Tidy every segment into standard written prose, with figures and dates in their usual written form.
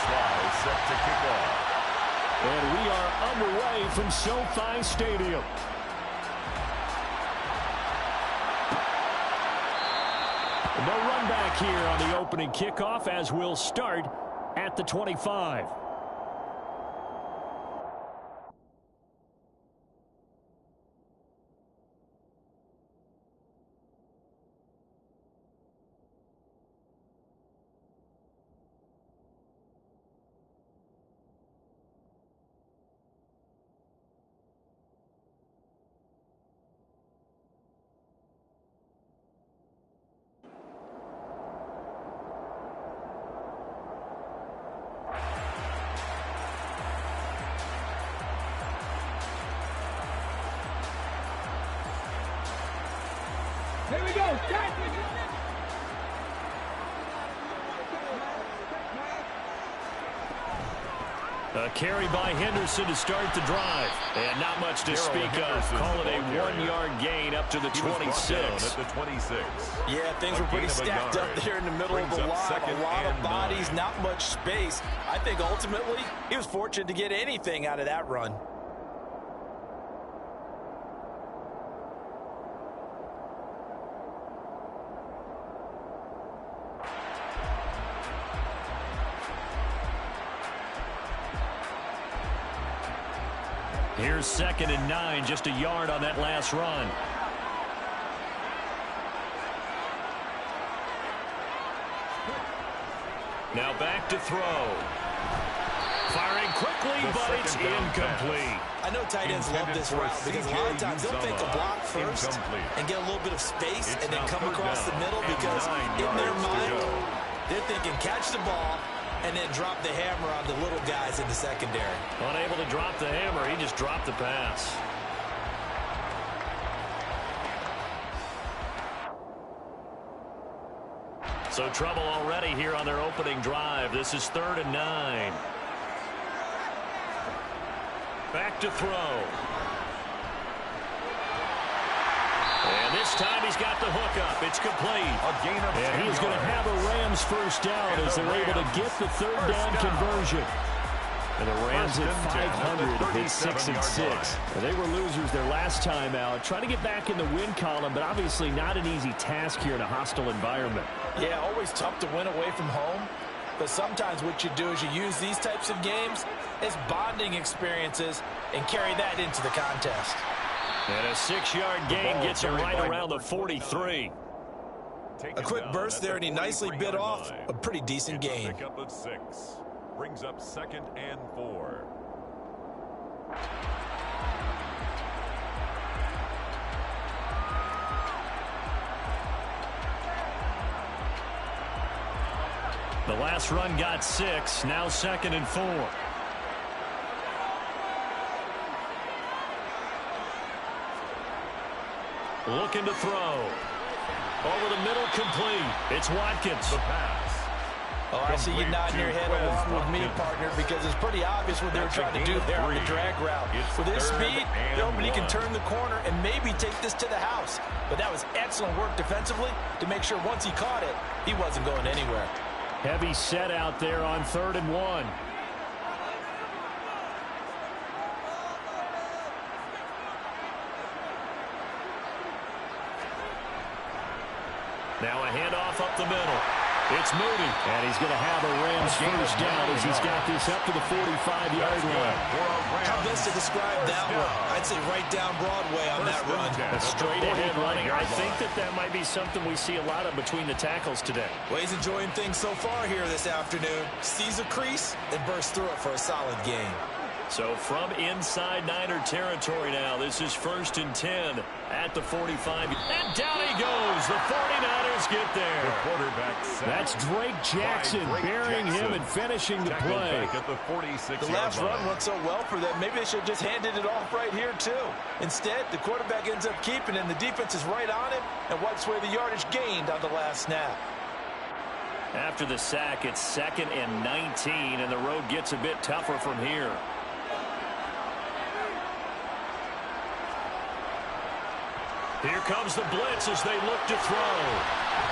slide set to kick off. And we are underway from SoFi Stadium. No run back here on the opening kickoff as we'll start at the 25. Here we go. A carry by Henderson to start the drive. And not much to speak of. Call it a 1-yard gain up to the 26. At the 26. Yeah, things were pretty stacked up there in the middle of the line. A lot of bodies, not much space. I think ultimately he was fortunate to get anything out of that run. Here's 2nd and 9, just a yard on that last run. Now back to throw. Firing quickly, but it's incomplete. I know tight ends love this route because a lot of times they'll fake a block first and get a little bit of space and then come across the middle because in their mind, they're thinking catch the ball and then drop the hammer on the little guys in the secondary. Unable to drop the hammer, he just dropped the pass. So trouble already here on their opening drive. This is 3rd and 9. Back to throw. And this time he's got the hook up. It's complete. And he's going to have a Rams first down as they're able to get the 3rd down conversion. And the Rams at 500 hit 6-6. They were losers their last time out, trying to get back in the win column, but obviously not an easy task here in a hostile environment. Yeah, always tough to win away from home. But sometimes what you do is you use these types of games as bonding experiences and carry that into the contest. And a 6-yard gain gets him right around the 43. A quick burst there, and he nicely bit off a pretty decent gain. Pickup of 6. Brings up 2nd and 4. The last run got 6. Now 2nd and 4. Looking to throw. Over the middle, complete. It's Watkins. The pass. Oh, I see you nodding your head along with me, partner, because it's pretty obvious what they were trying to do there on the drag route. With his speed, he can turn the corner and maybe take this to the house. But that was excellent work defensively to make sure once he caught it, he wasn't going anywhere. Heavy set out there on 3rd and 1. Now a handoff up the middle. It's Moody. And he's going to have a Rams first down as he's got this up to the 45-yard line. How best to describe that one? I'd say right down Broadway on that run. A straight-ahead running. I think that might be something we see a lot of between the tackles today. Well, he's enjoying things so far here this afternoon. Sees a crease and bursts through it for a solid gain. So from inside Niner territory now, this is 1st and 10 at the 45. And down he goes. The 49ers get there. The quarterback sack. That's Drake Jackson burying him and finishing the play. At the 46 the last run went so well for them. Maybe they should have just handed it off right here, too. Instead, the quarterback ends up keeping it, and the defense is right on him and wipes away the yardage gained on the last snap. After the sack, it's 2nd and 19, and the road gets a bit tougher from here. Here comes the blitz as they look to throw.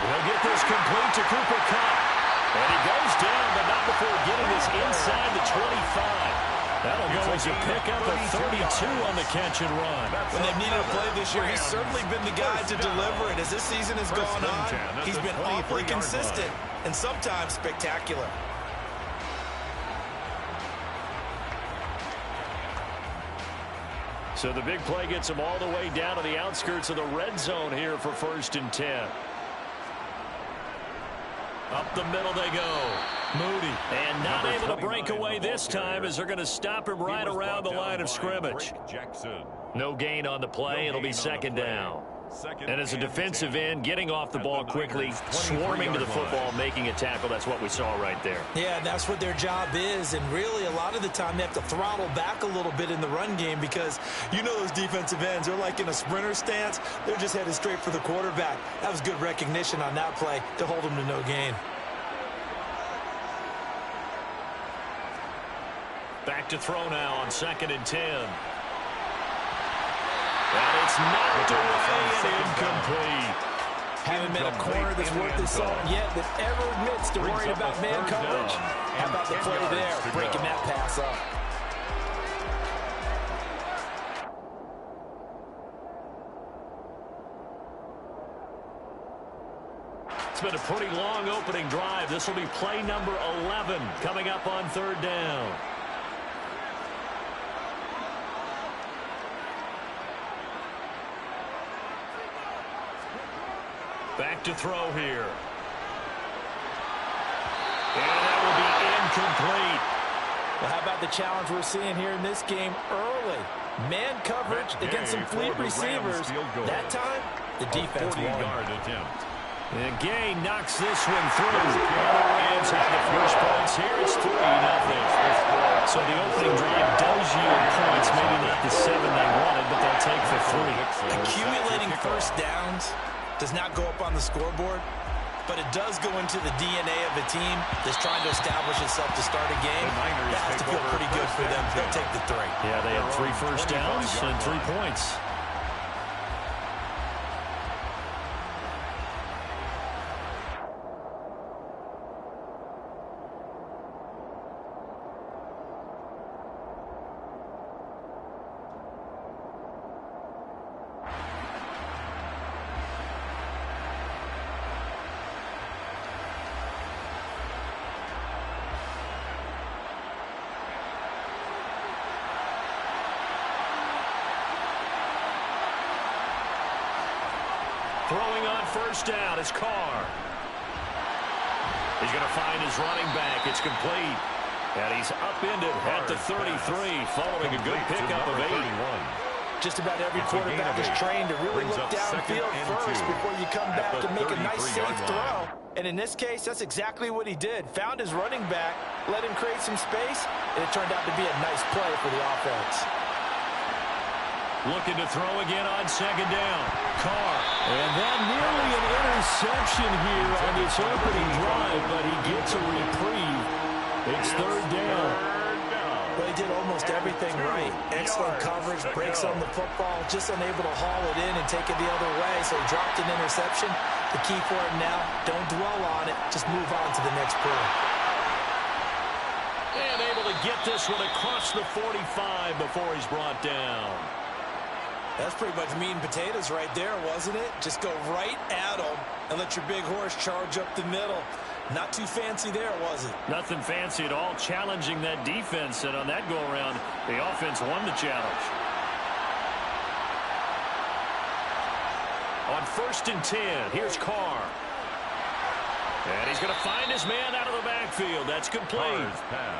They'll get this complete to Cooper Kupp. And he goes down, but not before getting his is inside the 25. That'll go as a pickup of 32 on the catch and run. When they've needed a play this year, he's certainly been the guy to deliver it. As this season has gone on, he's been awfully consistent and sometimes spectacular. So the big play gets him all the way down to the outskirts of the red zone here for 1st and 10. Up the middle they go. Moody. And not able to break away this time as they're going to stop him right around the line of scrimmage. No gain on the play. It'll be 2nd down. And as a defensive end, getting off the ball quickly, swarming to the football, making a tackle, that's what we saw right there. Yeah, that's what their job is. And really, a lot of the time, they have to throttle back a little bit in the run game because you know those defensive ends, they're like in a sprinter stance. They're just headed straight for the quarterback. That was good recognition on that play to hold them to no gain. Back to throw now on 2nd and 10. And it's knocked away and incomplete. Haven't met a corner that's worth his salt yet that ever admits to worrying about man coverage. How about the play there, breaking that pass up? It's been a pretty long opening drive. This will be play number 11 coming up on 3rd down. Back to throw here. And that will be incomplete. Well, how about the challenge we're seeing here in this game early? Man coverage against some fleet receivers. That time, the defense won. And Gay knocks this one through. And the Rams have the first points here. It's 3-0. So the opening drive does yield points. Maybe not the 7 they wanted, but they'll take the 3. Accumulating first downs does not go up on the scoreboard, but it does go into the DNA of a team that's trying to establish itself to start a game. That has to feel pretty good for them. They'll take the 3. Yeah, they had 3 first downs and 3 points. Throwing on 1st down is Carr. He's going to find his running back. It's complete. And he's upended at the 33 following a good pickup of 8. Just about every quarterback is trained to really look downfield first before you come back and make a nice, safe throw. And in this case, that's exactly what he did. Found his running back, let him create some space, and it turned out to be a nice play for the offense. Looking to throw again on 2nd down. Carr. And that nearly an interception here on this opening drive, but he gets a reprieve. It's 3rd down. Well, he did almost everything right. Excellent coverage, breaks on the football, just unable to haul it in and take it the other way, so he dropped an interception. The key for him now, don't dwell on it, just move on to the next play. And able to get this one across the 45 before he's brought down. That's pretty much meat and potatoes right there, wasn't it? Just go right at them and let your big horse charge up the middle. Not too fancy there, was it? Nothing fancy at all, challenging that defense, and on that go-around, the offense won the challenge. On 1st and 10, here's Carr. And he's going to find his man out of the backfield. That's complete.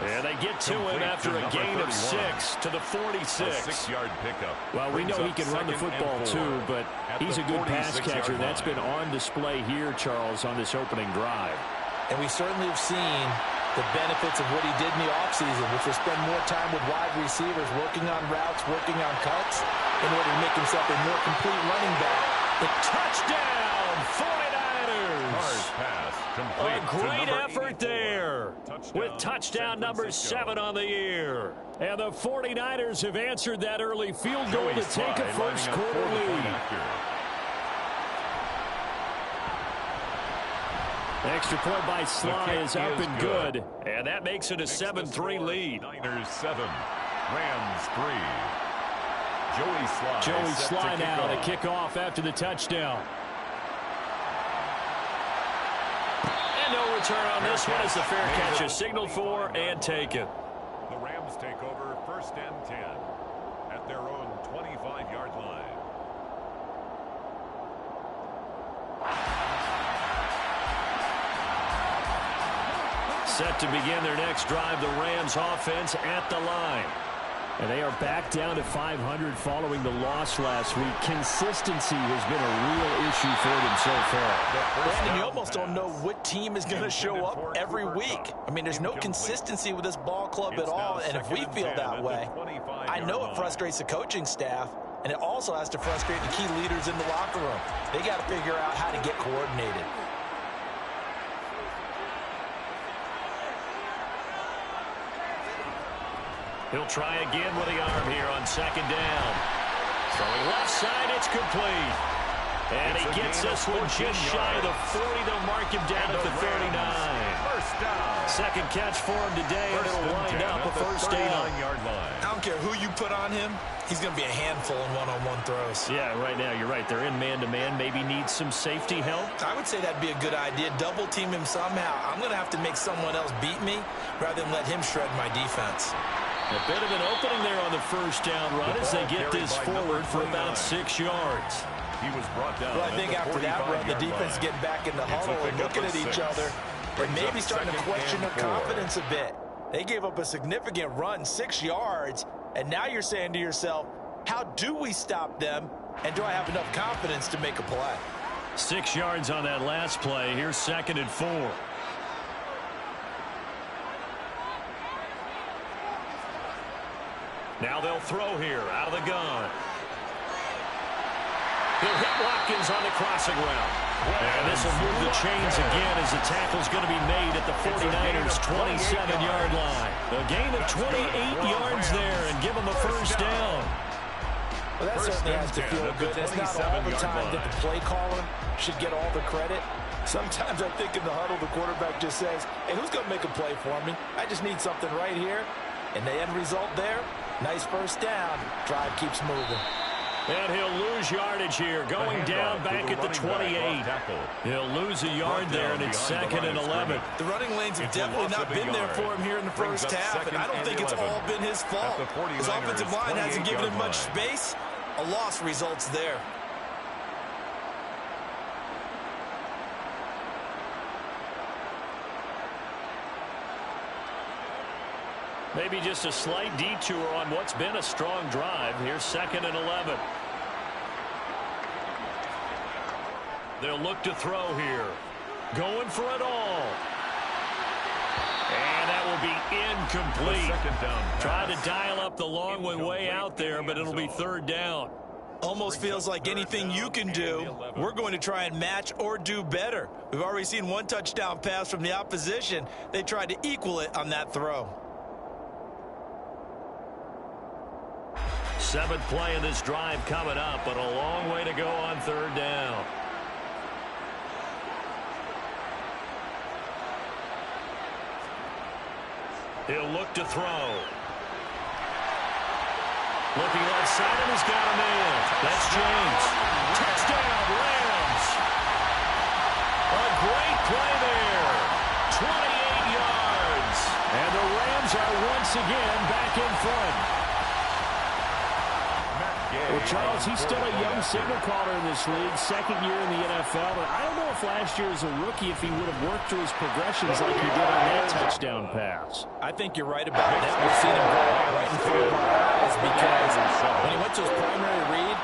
And they get to him after a gain of 6 to the 46. A 6-yard pickup. Well, we know he can run the football too, but he's a good pass catcher. That's been on display here, Charles, on this opening drive. And we certainly have seen the benefits of what he did in the offseason, which was spend more time with wide receivers, working on routes, working on cuts, in order to make himself a more complete running back. The touchdown, 49ers! Hard pass, complete. A great effort there with touchdown number 7 on the year. And the 49ers have answered that early field goal to take a first-quarter lead. Extra point by Sly is up and good. And that makes it a 7-3 lead. Niners 7, Rams 3. Joey Sly now to kick off after the touchdown. And no return on this one as the fair catch is signaled for and taken. The Rams take over 1st and 10 at their own 25-yard line. Set to begin their next drive, the Rams offense at the line. And they are back down to 500 following the loss last week. Consistency has been a real issue for them so far. Brandon, you almost don't know what team is going to show up every week. I mean, there's no consistency with this ball club at all, and if we feel that way, I know it frustrates the coaching staff, and it also has to frustrate the key leaders in the locker room. They got to figure out how to get coordinated. He'll try again with the arm here on 2nd down. Throwing left side, it's complete. And he gets this one just shy of the 40. They'll mark him down at the 39. First down. Second catch for him today, and it'll wind up a first down. I don't care who you put on him. He's going to be a handful in one-on-one throws. Yeah, right now, you're right. They're in man-to-man. Maybe need some safety help. I would say that'd be a good idea. Double team him somehow. I'm going to have to make someone else beat me rather than let him shred my defense. A bit of an opening there on the first down run as they get this forward for about 6 yards. He was brought down. Well, I think after that run, the defense getting back in the huddle and looking at each other and maybe starting to question their confidence a bit. They gave up a significant run, 6 yards, and now you're saying to yourself, how do we stop them, and do I have enough confidence to make a play? 6 yards on that last play. Here's 2nd and 4. Now they'll throw here out of the gun. He'll hit Watkins on the crossing route. And this will move the chains again as the tackle's going to be made at the 49ers' 27-yard line. A gain of 28 yards there and give them a first down. Well, that certainly has to feel good. It's not all the time that the play caller should get all the credit. Sometimes I think in the huddle, the quarterback just says, hey, who's going to make a play for me? I just need something right here. And the end result there, nice first down. Drive keeps moving. And he'll lose yardage here, going down back at the 28. He'll lose a yard there, and it's 2nd and 11. The running lanes have definitely not been there for him here in the first half, and I don't think it's all been his fault. His offensive line hasn't given him much space. A loss results there. Maybe just a slight detour on what's been a strong drive. Here's 2nd and 11. They'll look to throw here. Going for it all. And that will be incomplete. Trying to dial up the long way out there, but it'll be 3rd down. Almost feels like anything you can do, we're going to try and match or do better. We've already seen one touchdown pass from the opposition. They tried to equal it on that throw. 7th play of this drive coming up, but a long way to go on 3rd down. He'll look to throw. Looking left side, and he's got him in. That's James. Touchdown, Rams. A great play there. 28 yards. And the Rams are once again back in front. Well, Charles, he's still a young signal caller in this league, 2nd year in the NFL. But I don't know if last year as a rookie, if he would have worked through his progressions like he did on that touchdown pass. I think you're right about that. We've seen him grow up right in front of our eyes because when he went to his primary read,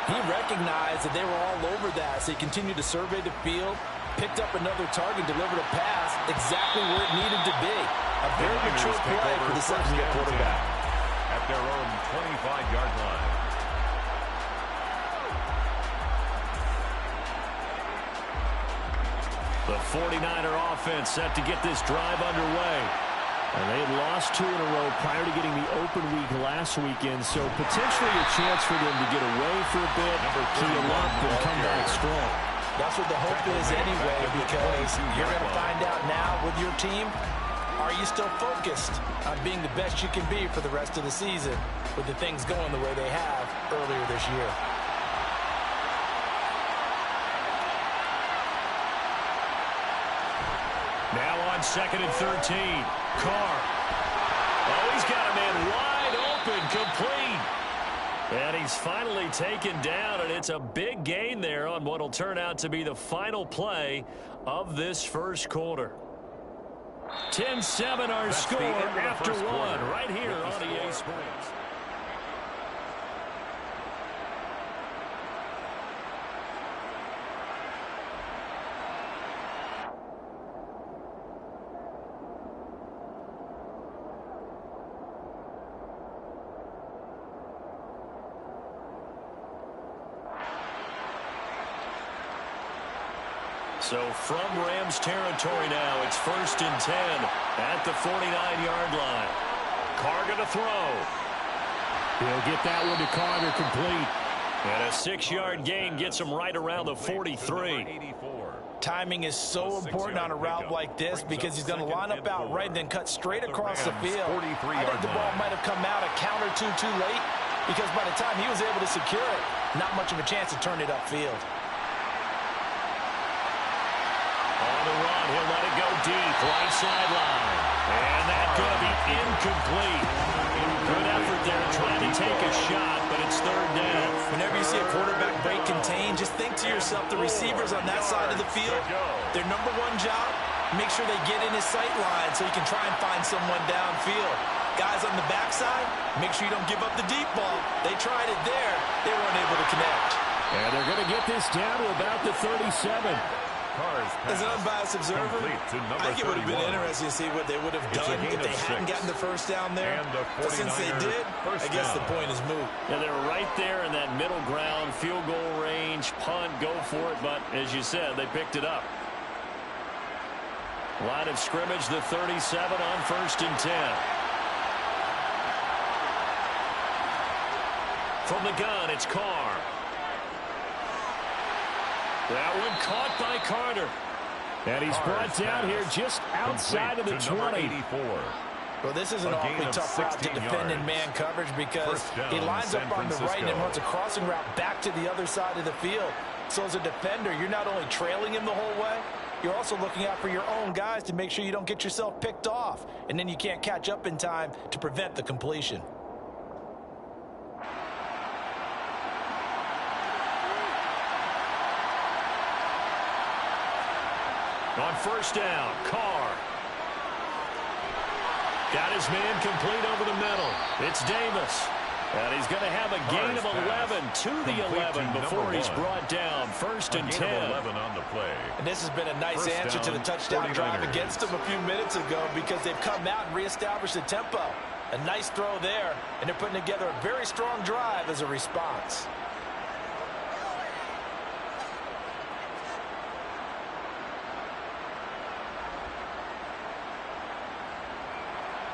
he recognized that they were all over that. So he continued to survey the field, picked up another target, delivered a pass exactly where it needed to be. A very mature play for the second-year quarterback. At their own 25-yard line. The 49er offense set to get this drive underway. And they had lost 2 in a row prior to getting the open week last weekend, so potentially a chance for them to get away for a bit, key them up, and come back strong. That's what the hope is anyway, because you're going to find out now with your team, are you still focused on being the best you can be for the rest of the season with the things going the way they have earlier this year? Now on 2nd and 13. Carr. Oh, he's got a man wide open, complete. And he's finally taken down, and it's a big gain there on what will turn out to be the final play of this first quarter. 10-7 our score after one right here on EA Sports. So from Rams territory now, it's 1st and 10 at the 49-yard line. Carr going to throw. He'll get that one to Carter, complete. And a 6-yard gain gets him right around the 43. Timing is so important on a route like this because he's going to line up out right and then cut straight across the field. I think the ball might have come out a count or two too late because by the time he was able to secure it, not much of a chance to turn it upfield. On the run, he'll let it go deep, right sideline. And that's going to be incomplete. Good effort there trying to take a shot, but it's 3rd down. Whenever you see a quarterback break contain, just think to yourself, the receivers on that side of the field, their number one job, make sure they get in his sight line so you can try and find someone downfield. Guys on the backside, make sure you don't give up the deep ball. They tried it there. They weren't able to connect. And they're going to get this down to about the 37. As an unbiased observer, I think it would have been interesting to see what they would have done if they hadn't gotten the first down there. But since they did, I guess the point is moot. Yeah, they were right there in that middle ground, field goal range, punt, go for it. But as you said, they picked it up. Line of scrimmage, the 37 on 1st and 10. From the gun, it's Carr. That one caught by Carter. And he's brought down here just outside of the 20. Well, this is an awfully tough route to defend in man coverage because he lines up on the right and then runs a crossing route back to the other side of the field. So as a defender, you're not only trailing him the whole way, you're also looking out for your own guys to make sure you don't get yourself picked off. And then you can't catch up in time to prevent the completion. On 1st down, Carr. Got his man complete over the middle. It's Davis. And he's going to have a gain of 11 to the 11 before he's brought down. 1st and 10. 11 on the play. And this has been a nice answer to the touchdown drive against them a few minutes ago because they've come out and reestablished the tempo. A nice throw there, and they're putting together a very strong drive as a response.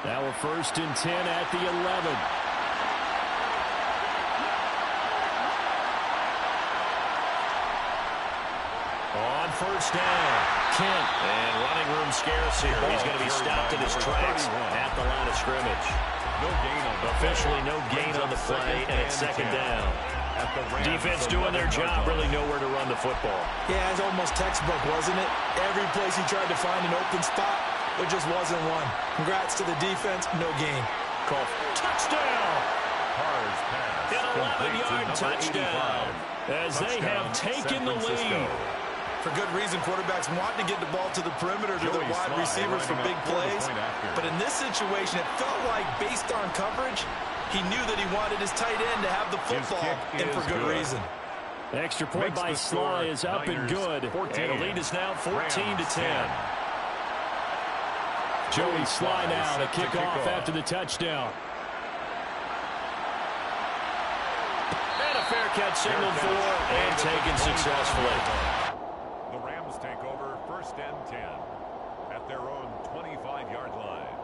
Now we're 1st and 10 at the 11. On 1st down, Kent. And running room scarce here. He's going to be stopped in his tracks at the line of scrimmage. Officially no gain on the play, and it's 2nd down. Defense doing their job, really nowhere to run the football. Yeah, it's almost textbook, wasn't it? Every place he tried to find an open spot, there just wasn't one. Congrats to the defense, no gain. Call touchdown! An 11-yard touchdown as they have taken the lead. For good reason, quarterbacks want to get the ball to the perimeter to their wide receivers for big plays. But in this situation, it felt like based on coverage, he knew that he wanted his tight end to have the football, and for good reason. The extra point by Sly is up and good. And the lead is now 14-10. Joey Sly now to kick off after the touchdown. And a fair catch signaled for and taken successfully. The Rams take over 1st and 10 at their own 25-yard line.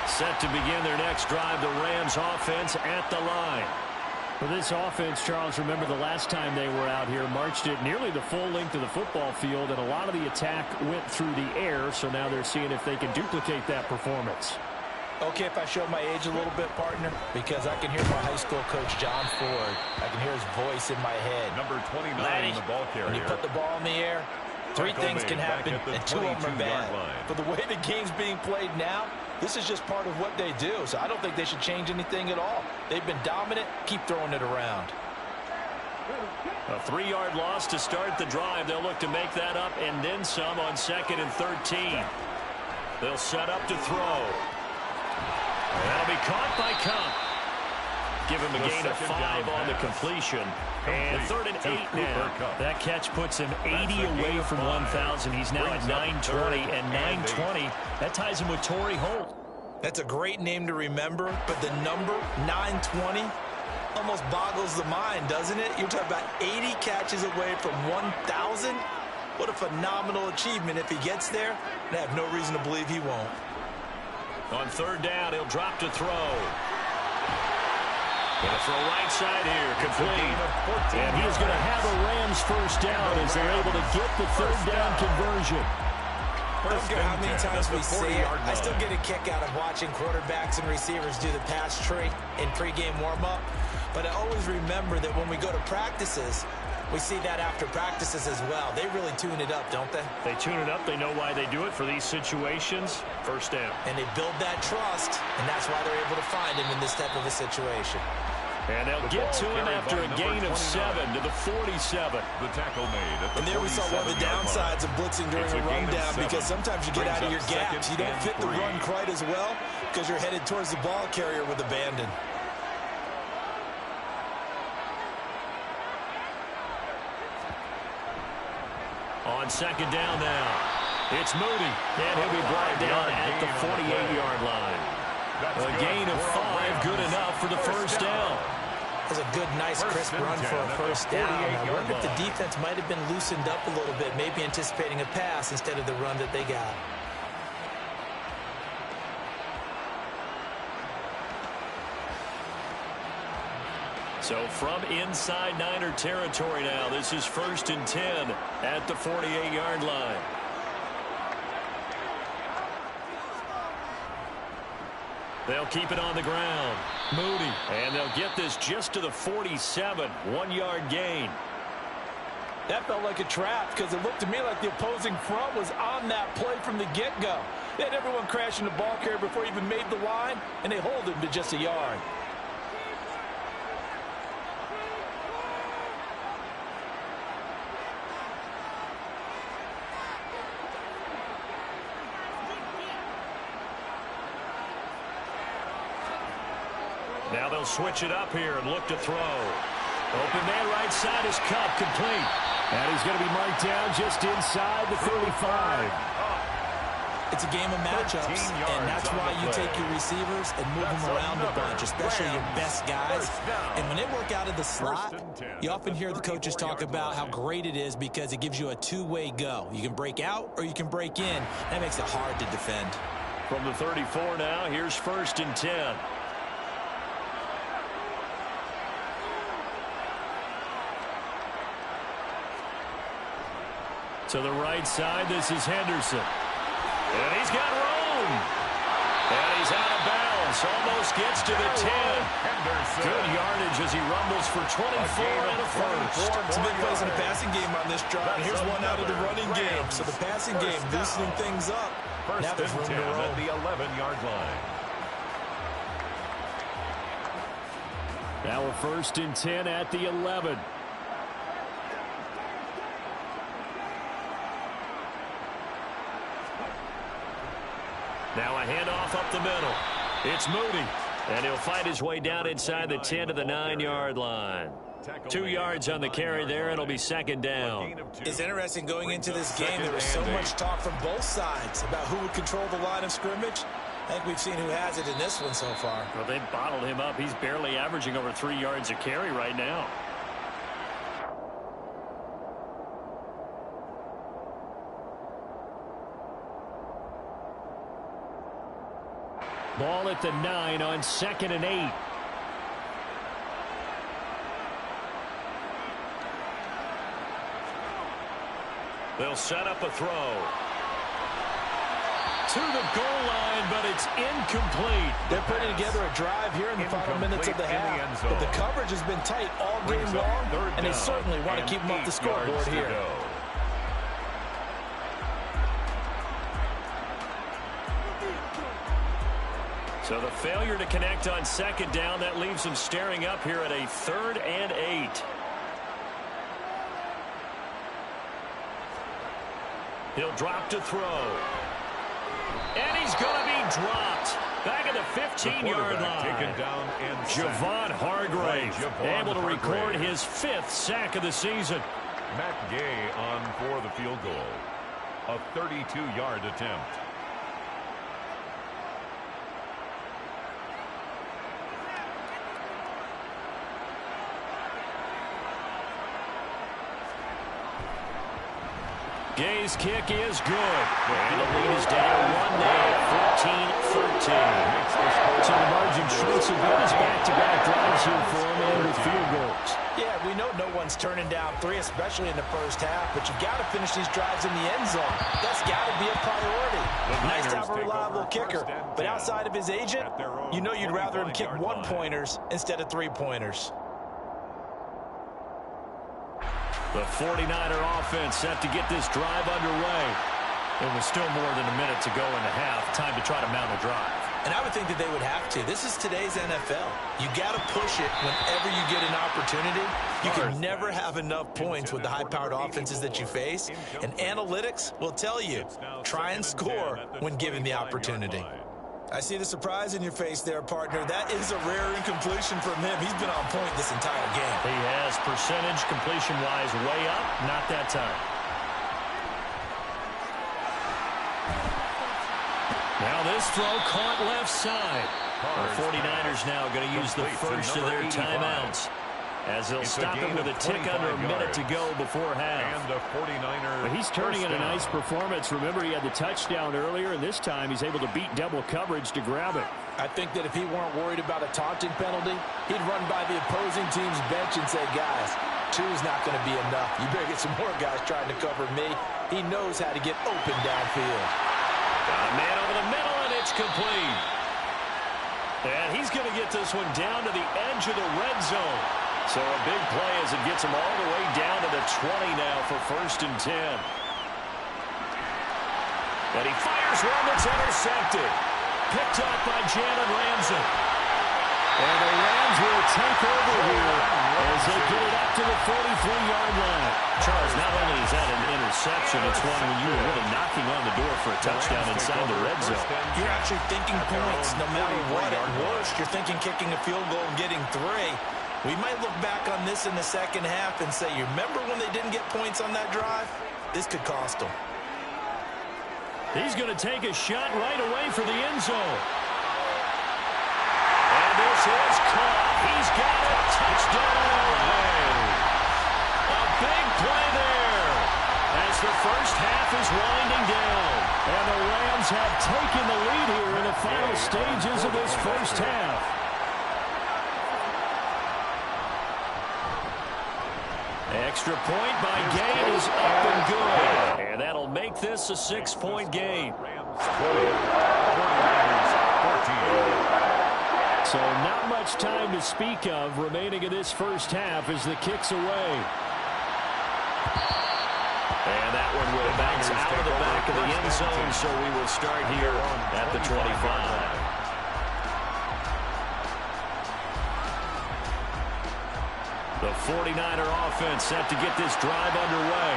Set to begin their next drive, the Rams offense at the line. For this offense, Charles, remember the last time they were out here, marched it nearly the full length of the football field, and a lot of the attack went through the air, so now they're seeing if they can duplicate that performance. Okay, if I show my age a little bit, partner, because I can hear my high school coach, John Ford. I can hear his voice in my head. Number 29 Laddie, in the ball carrier. when you put the ball in the air, three things can happen, and two of them are bad. For the way the game's being played now, this is just part of what they do, so I don't think they should change anything at all. They've been dominant. Keep throwing it around. A 3-yard loss to start the drive. They'll look to make that up and then some on 2nd and 13. They'll set up to throw. That'll be caught by Cup. Give him a gain of 5 on the completion. And 3rd and 8 now. That catch puts him 80 away from 1,000. He's now at 920 and 920. That ties him with Torrey Holt. That's a great name to remember, but the number 920 almost boggles the mind, doesn't it? You're talking about 80 catches away from 1,000. What a phenomenal achievement if he gets there, and I have no reason to believe he won't. On 3rd down, he'll drop to throw. Gonna throw right side here, complete. And he's going to have a Rams first down as they're able to get the 3rd down conversion. I don't care how many times we say it, I still get a kick out of watching quarterbacks and receivers do the pass tree in pregame warm-up. But I always remember that when we go to practices, we see that after practices as well. They really tune it up, don't they? They tune it up. They know why they do it for these situations. First down. And they build that trust, and that's why they're able to find him in this type of a situation. And they'll get to him after a gain of 7 to the 47. The tackle made at the And there we saw one of the downsides of blitzing during a rundown, because sometimes you get out of your gaps. You don't fit the run quite as well because you're headed towards the ball carrier with abandon. On 2nd down now, it's Moody, and he'll be brought down at the 48-yard line. A gain of 5, good enough for the first down. That's a good, nice, crisp run for a first down. I wonder if the defense might have been loosened up a little bit, maybe anticipating a pass instead of the run that they got. So from inside Niner territory now, this is 1st and 10 at the 48-yard line. They'll keep it on the ground. Moody. And they'll get this just to the 47. 1-yard gain. That felt like a trap because it looked to me like the opposing front was on that play from the get-go. They had everyone crashing the ball carrier before he even made the line, and they hold him to just a yard. Now they'll switch it up here and look to throw. Open man right side is Cup, complete. And he's going to be marked down just inside the 35. It's a game of matchups, and that's why you take your receivers and move them around a bunch, especially your best guys. And when they work out of the slot, you often hear the coaches talk about how great it is because it gives you a two-way go. You can break out or you can break in. That makes it hard to defend. From the 34 now, here's 1st and 10. To the right side, this is Henderson. And he's got room. And he's out of bounds. Almost gets to the 10. Good yardage as he rumbles for 24 and a first. Some big plays in the passing game on this drive. And here's one out of the running game. So the passing game loosening things up. Now there's room to roll. At the 11-yard line. Now a 1st and 10 at the 11. Now a handoff up the middle. It's Moody. And he'll fight his way down inside the 10 to the 9-yard line. 2 yards on the carry there. It'll be 2nd down. It's interesting going into this game. There was so much talk from both sides about who would control the line of scrimmage. I think we've seen who has it in this one so far. Well, they bottled him up. He's barely averaging over 3 yards a carry right now. Ball at the 9 on 2nd and 8. They'll set up a throw. To the goal line, but it's incomplete. They're putting together a drive here in the final minutes of the half. But the coverage has been tight all game long, and they certainly want to keep them off the scoreboard here. So the failure to connect on second down, that leaves them staring up here at a 3rd and 8. He'll drop to throw. And he's going to be dropped. Back at the 15-yard line. Taken down and Javon Hargrave able to record his 5th sack of the season. Matt Gay on for the field goal. A 32-yard attempt. Gay's kick is good. And the lead is down 1 now, 14-13. So the margin shrinks a bit as back-to-back drives here for him and with field goals. Yeah, we know no one's turning down 3, especially in the first half, but you've got to finish these drives in the end zone. That's got to be a priority. Nice to have a reliable kicker, but outside of his agent, you know you'd rather him kick 1-pointers instead of 3-pointers. The 49er offense set to get this drive underway. It was still more than a minute to go in the half. Time to try to mount a drive. And I would think that they would have to. This is today's NFL. You got to push it whenever you get an opportunity. You can never have enough points with the high-powered offenses that you face. And analytics will tell you, try and score when given the opportunity. I see the surprise in your face there, partner. That is a rare incompletion from him. He's been on point this entire game. He has percentage completion-wise way up. Not that time. Now this throw caught left side. The 49ers now going to use the first of their timeouts, as they'll stop it with a tick under a minute to go before half. And the 49ers. But he's turning in a nice performance. Remember, he had the touchdown earlier, and this time he's able to beat double coverage to grab it. I think that if he weren't worried about a taunting penalty, he'd run by the opposing team's bench and say, guys, 2 is not going to be enough. You better get some more guys trying to cover me. He knows how to get open downfield. Got a man over the middle, and it's complete. And he's going to get this one down to the edge of the red zone. So a big play as it gets him all the way down to the 20 now for 1st and 10. And he fires one that's intercepted. Picked up by Jalen Ramsey. And the Rams will take over here as they get it up to the 43-yard line. Charles, not only is that an interception, it's one when you were really knocking on the door for a touchdown inside the red zone. You're actually thinking points no matter what. At worst, you're thinking kicking a field goal and getting 3. We might look back on this in the second half and say, you remember when they didn't get points on that drive? This could cost them. He's going to take a shot right away for the end zone. And this is caught. He's got a touchdown. A big play there as the first half is winding down. And the Rams have taken the lead here in the final stages of this first half. Extra point by Gay is up and good. And that'll make this a 6-point game. So not much time to speak of remaining in this first half as the kick's away. And that one will bounce out of the back of the end zone, so we will start here at the 25. The 49er offense set to get this drive underway.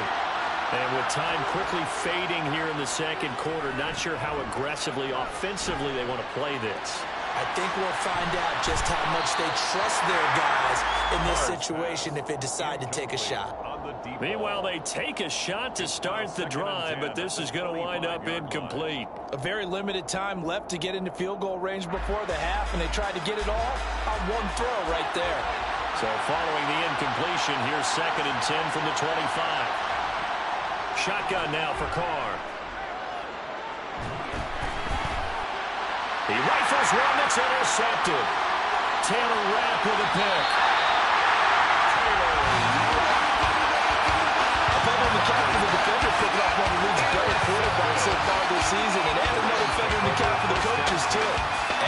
And with time quickly fading here in the second quarter, not sure how aggressively, offensively they want to play this. I think we'll find out just how much they trust their guys in this situation if they decide to take a shot. Meanwhile, they take a shot to start the drive, but this is going to wind up incomplete. A very limited time left to get into field goal range before the half, and they tried to get it all on one throw right there. So following the incompletion, here's 2nd and 10 from the 25. Shotgun now for Carr. He rifles one that's intercepted. Taylor Rapp with a pick. I thought on the captain of the defender picking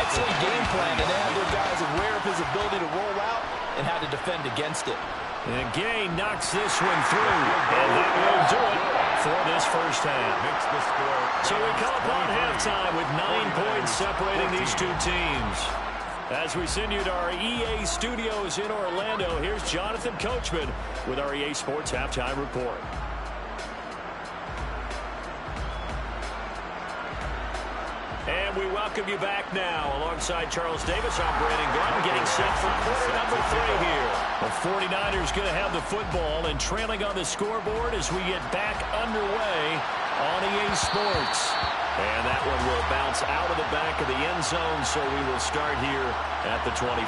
excellent game plan, and they had their guys aware of his ability to roll out and how to defend against it. And Gay knocks this one through, and that will do it for this first half. So we come upon halftime with 9 points separating these two teams. As we send you to our EA studios in Orlando, here's Jonathan Coachman with our EA Sports Halftime Report. And we welcome you back now alongside Charles Davis, I'm Brandon Gordon, getting set for quarter number 3 here. The 49ers going to have the football and trailing on the scoreboard as we get back underway on EA Sports. And that one will bounce out of the back of the end zone, so we will start here at the 25.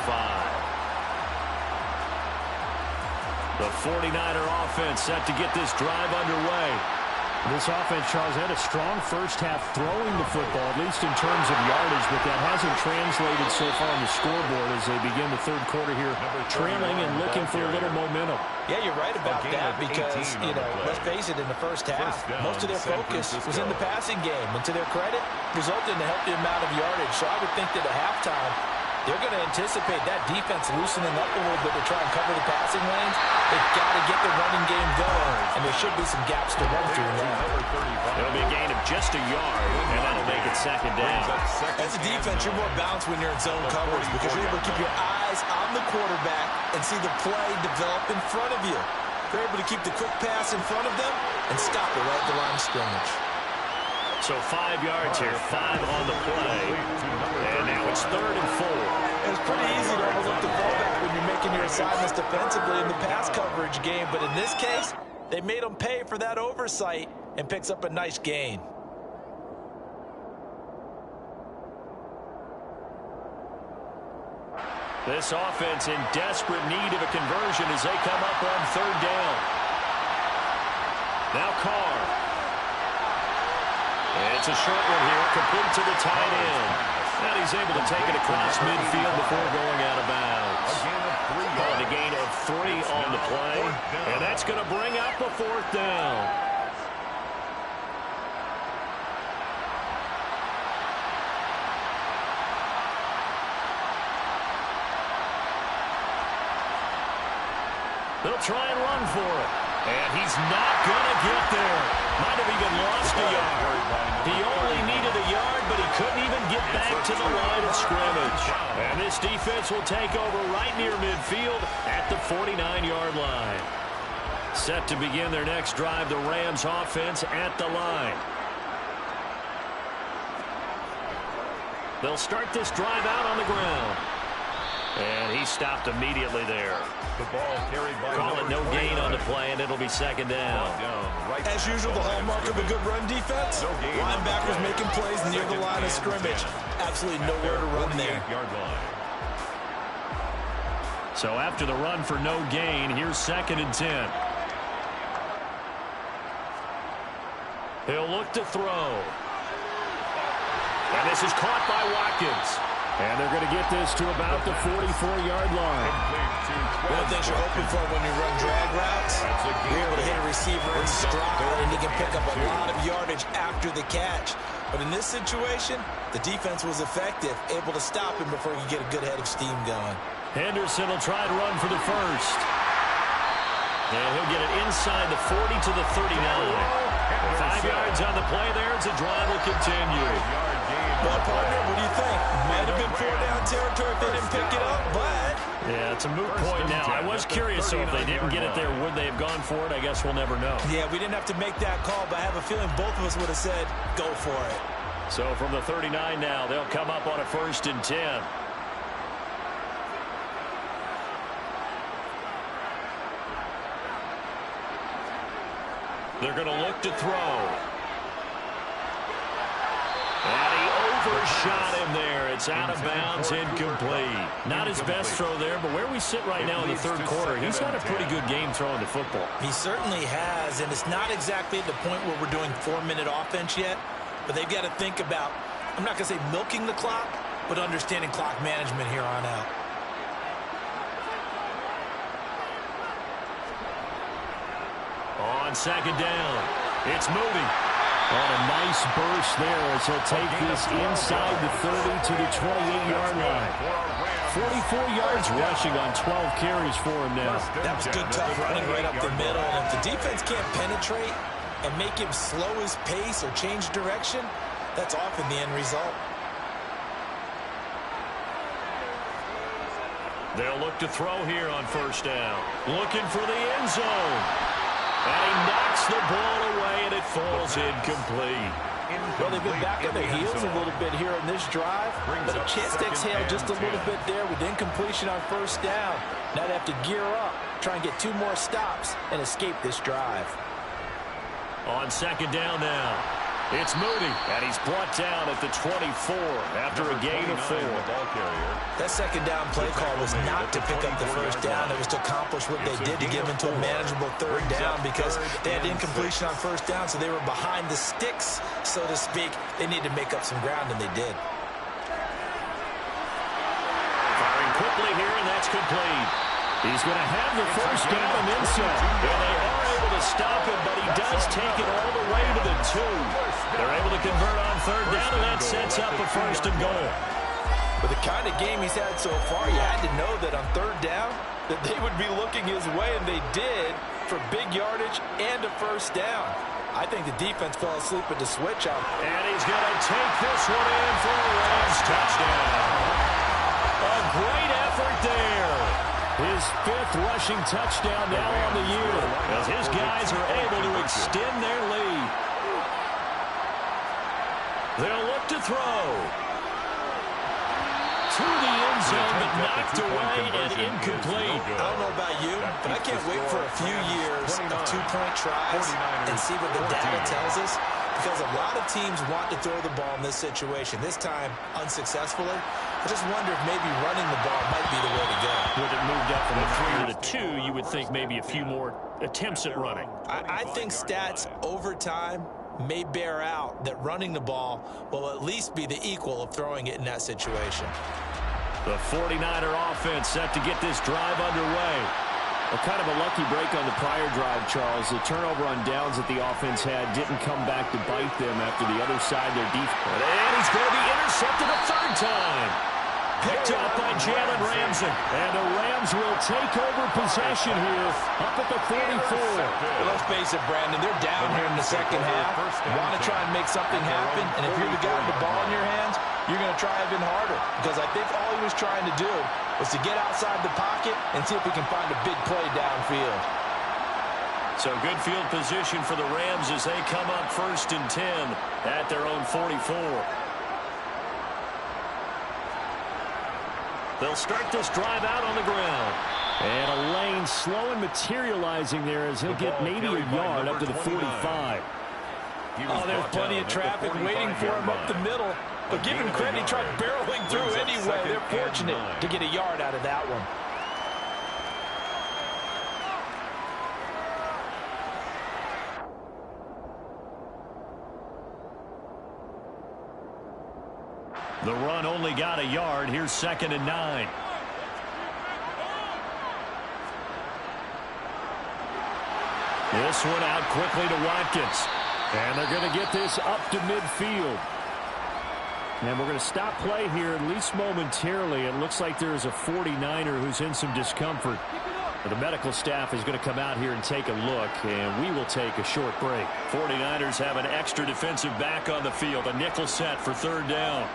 The 49er offense set to get this drive underway. This offense, Charles, had a strong first half throwing the football, at least in terms of yardage, but that hasn't translated so far on the scoreboard as they begin the third quarter here, trailing and looking for a little momentum. Yeah, you're right about that because, let's face it, in the first half, most of their focus was in the passing game. And to their credit, resulted in a healthy amount of yardage. So I would think that at halftime, they're going to anticipate that defense loosening up a little bit to try and cover the passing lanes. They've got to get the running game going, and there should be some gaps to run through now. It'll be a gain of just a yard, and that'll make it second down. As a defense, you're more balanced when you're in zone coverage because you're able to keep your eyes on the quarterback and see the play develop in front of you. They're able to keep the quick pass in front of them and stop it right at the line of scrimmage. So 5 yards here, 5 on the play. And now it's 3rd and 4. It's pretty easy to overlook the fallback when you're making your assignments defensively in the pass coverage game. But in this case, they made them pay for that oversight and picks up a nice gain. This offense in desperate need of a conversion as they come up on 3rd down. Now Carr. It's a short one here, complete to the tight end. And he's able to take it across midfield before going out of bounds. Called a gain of 3 on the play. And that's going to bring up a 4th down. They'll try and run for it. And he's not going to get there. Might have even lost a yard. He only needed a yard, but he couldn't even get back to the line of scrimmage. And this defense will take over right near midfield at the 49-yard line. Set to begin their next drive, the Rams offense at the line. They'll start this drive out on the ground. And he stopped immediately there. The ball carried by Call it no gain on the play, and it'll be second down. As usual, the hallmark of a good run defense, linebackers making plays near the line of scrimmage. Absolutely nowhere to run there. So after the run for no gain, here's 2nd and 10. He'll look to throw. And this is caught by Watkins. And they're going to get this to about the 44-yard line. One of the things you're hoping for when you run drag routes, you're able to hit a receiver in stride, and he can pick up a lot of yardage after the catch. But in this situation, the defense was effective, able to stop him before he could get a good head of steam going. Henderson will try to run for the first. And he'll get it inside the 40 to the 39. 5 yards on the play there as the drive will continue. Well, partner, what do you think? Might have been 4-down territory if they didn't pick it up, but... Yeah, it's a moot point now. I was curious, so if they didn't get it there, would they have gone for it? I guess we'll never know. Yeah, we didn't have to make that call, but I have a feeling both of us would have said, go for it. So from the 39 now, they'll come up on a 1st and 10. They're going to look to throw. And he overshot him there. It's out of bounds, incomplete. Not his best throw there, but where we sit right now in the 3rd quarter, he's had a pretty good game throwing the football. He certainly has, and it's not exactly at the point where we're doing 4-minute offense yet, but they've got to think about, I'm not going to say milking the clock, but understanding clock management here on out. On 2nd down, it's Moody. On a nice burst there as he'll take this inside the 30 to the 28-yard line. 44 yards rushing on 12 carries for him now. That was good, tough running right up the middle. And if the defense can't penetrate and make him slow his pace or change direction, that's often the end result. They'll look to throw here on first down. Looking for the end zone. And he knocks the ball away, and it falls incomplete. Well, they've been back on their heels a little bit here in this drive, but a chance to exhale just a little bit there with incompletion on first down. Now they have to gear up, try and get 2 more stops, and escape this drive. On second down now, it's Moody, and he's brought down at the 24 after a gain of 4. That second down play call was not to pick up the first down. It was to accomplish what they did to get them into a manageable third down because they had incompletion on first down, so they were behind the sticks, so to speak. They needed to make up some ground, and they did. Firing quickly here, and that's complete. He's going to have the first down and then some. Well, they are able to stop him, but he does take it all the way to the 2. They're able to convert on third down, and that sets up a first and goal. With the kind of game he's had so far, you had to know that on third down that they would be looking his way, and they did for big yardage and a first down. I think the defense fell asleep at the switch out. And he's going to take this one in for a Rams touchdown. A great effort there. His 5th rushing touchdown now on the year as his guys are able to extend their lead. They'll look to throw. To the end zone, but knocked away and incomplete. I don't know about you, but I can't wait for a few years of 2-point tries and see what the data tells us. Because a lot of teams want to throw the ball in this situation. This time, unsuccessfully. I just wonder if maybe running the ball might be the way to go. With it moved up from the 3 to the 2, you would think maybe a few more attempts at running. I think stats over time may bear out that running the ball will at least be the equal of throwing it in that situation. The 49er offense set to get this drive underway. Well, kind of a lucky break on the prior drive, Charles. The turnover on downs that the offense had didn't come back to bite them after the other side their defense. And he's going to be intercepted a 3rd time. Picked up by Jalen Ramsey. And the Rams will take over possession here up at the 44. Well, let's face it, Brandon, they're down here in the second half. Want to try and make something happen, and if you're the guy with the ball in your hands, you're going to try even harder. Because I think all he was trying to do was to get outside the pocket and see if he can find a big play downfield. So good field position for the Rams as they come up 1st and 10 at their own 44. They'll start this drive out on the ground. And a lane slow and materializing there as he'll get maybe a yard up to the 45. Oh, there's plenty of traffic waiting for him up the middle. But give him credit, he tried barreling through anyway. They're fortunate to get a yard out of that one. The run only got a yard. Here's 2nd and 9. This one out quickly to Watkins. And they're going to get this up to midfield. And we're going to stop play here, at least momentarily. It looks like there's a 49er who's in some discomfort. The medical staff is going to come out here and take a look, and we will take a short break. 49ers have an extra defensive back on the field. A nickel set for 3rd down.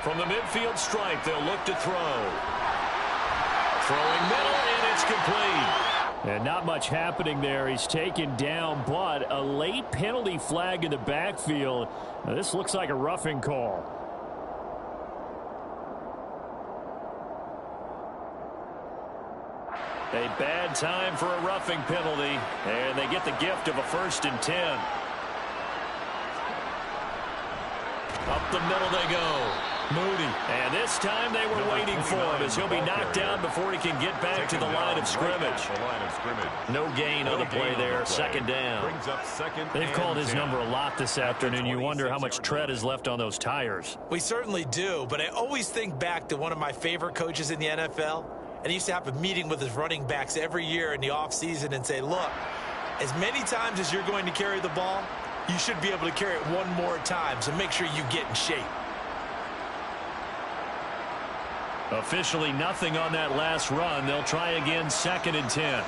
From the midfield stripe, they'll look to throw. Throwing middle, and it's complete. And not much happening there. He's taken down, but a late penalty flag in the backfield. Now, this looks like a roughing call. A bad time for a roughing penalty, and they get the gift of a 1st and 10. Up the middle they go. Moody. And this time they were waiting for him as he'll be knocked down before he can get back to the line of scrimmage. No gain on the play there. 2nd down. They've called his number a lot this afternoon. You wonder how much tread is left on those tires. We certainly do, but I always think back to one of my favorite coaches in the NFL. And he used to have a meeting with his running backs every year in the offseason and say, look, as many times as you're going to carry the ball, you should be able to carry it one more time, so make sure you get in shape. Officially nothing on that last run. They'll try again, 2nd and 10.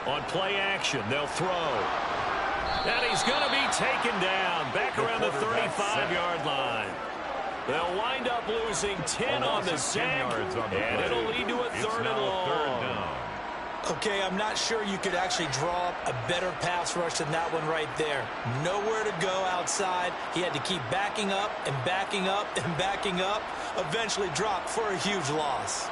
On play action, they'll throw. And he's going to be taken down back around the 35-yard line. They'll wind up losing 10 on the sack, and it'll lead to a 3rd and long. Okay, I'm not sure you could actually draw up a better pass rush than that one right there. Nowhere to go outside. He had to keep backing up and backing up and backing up. Eventually dropped for a huge loss.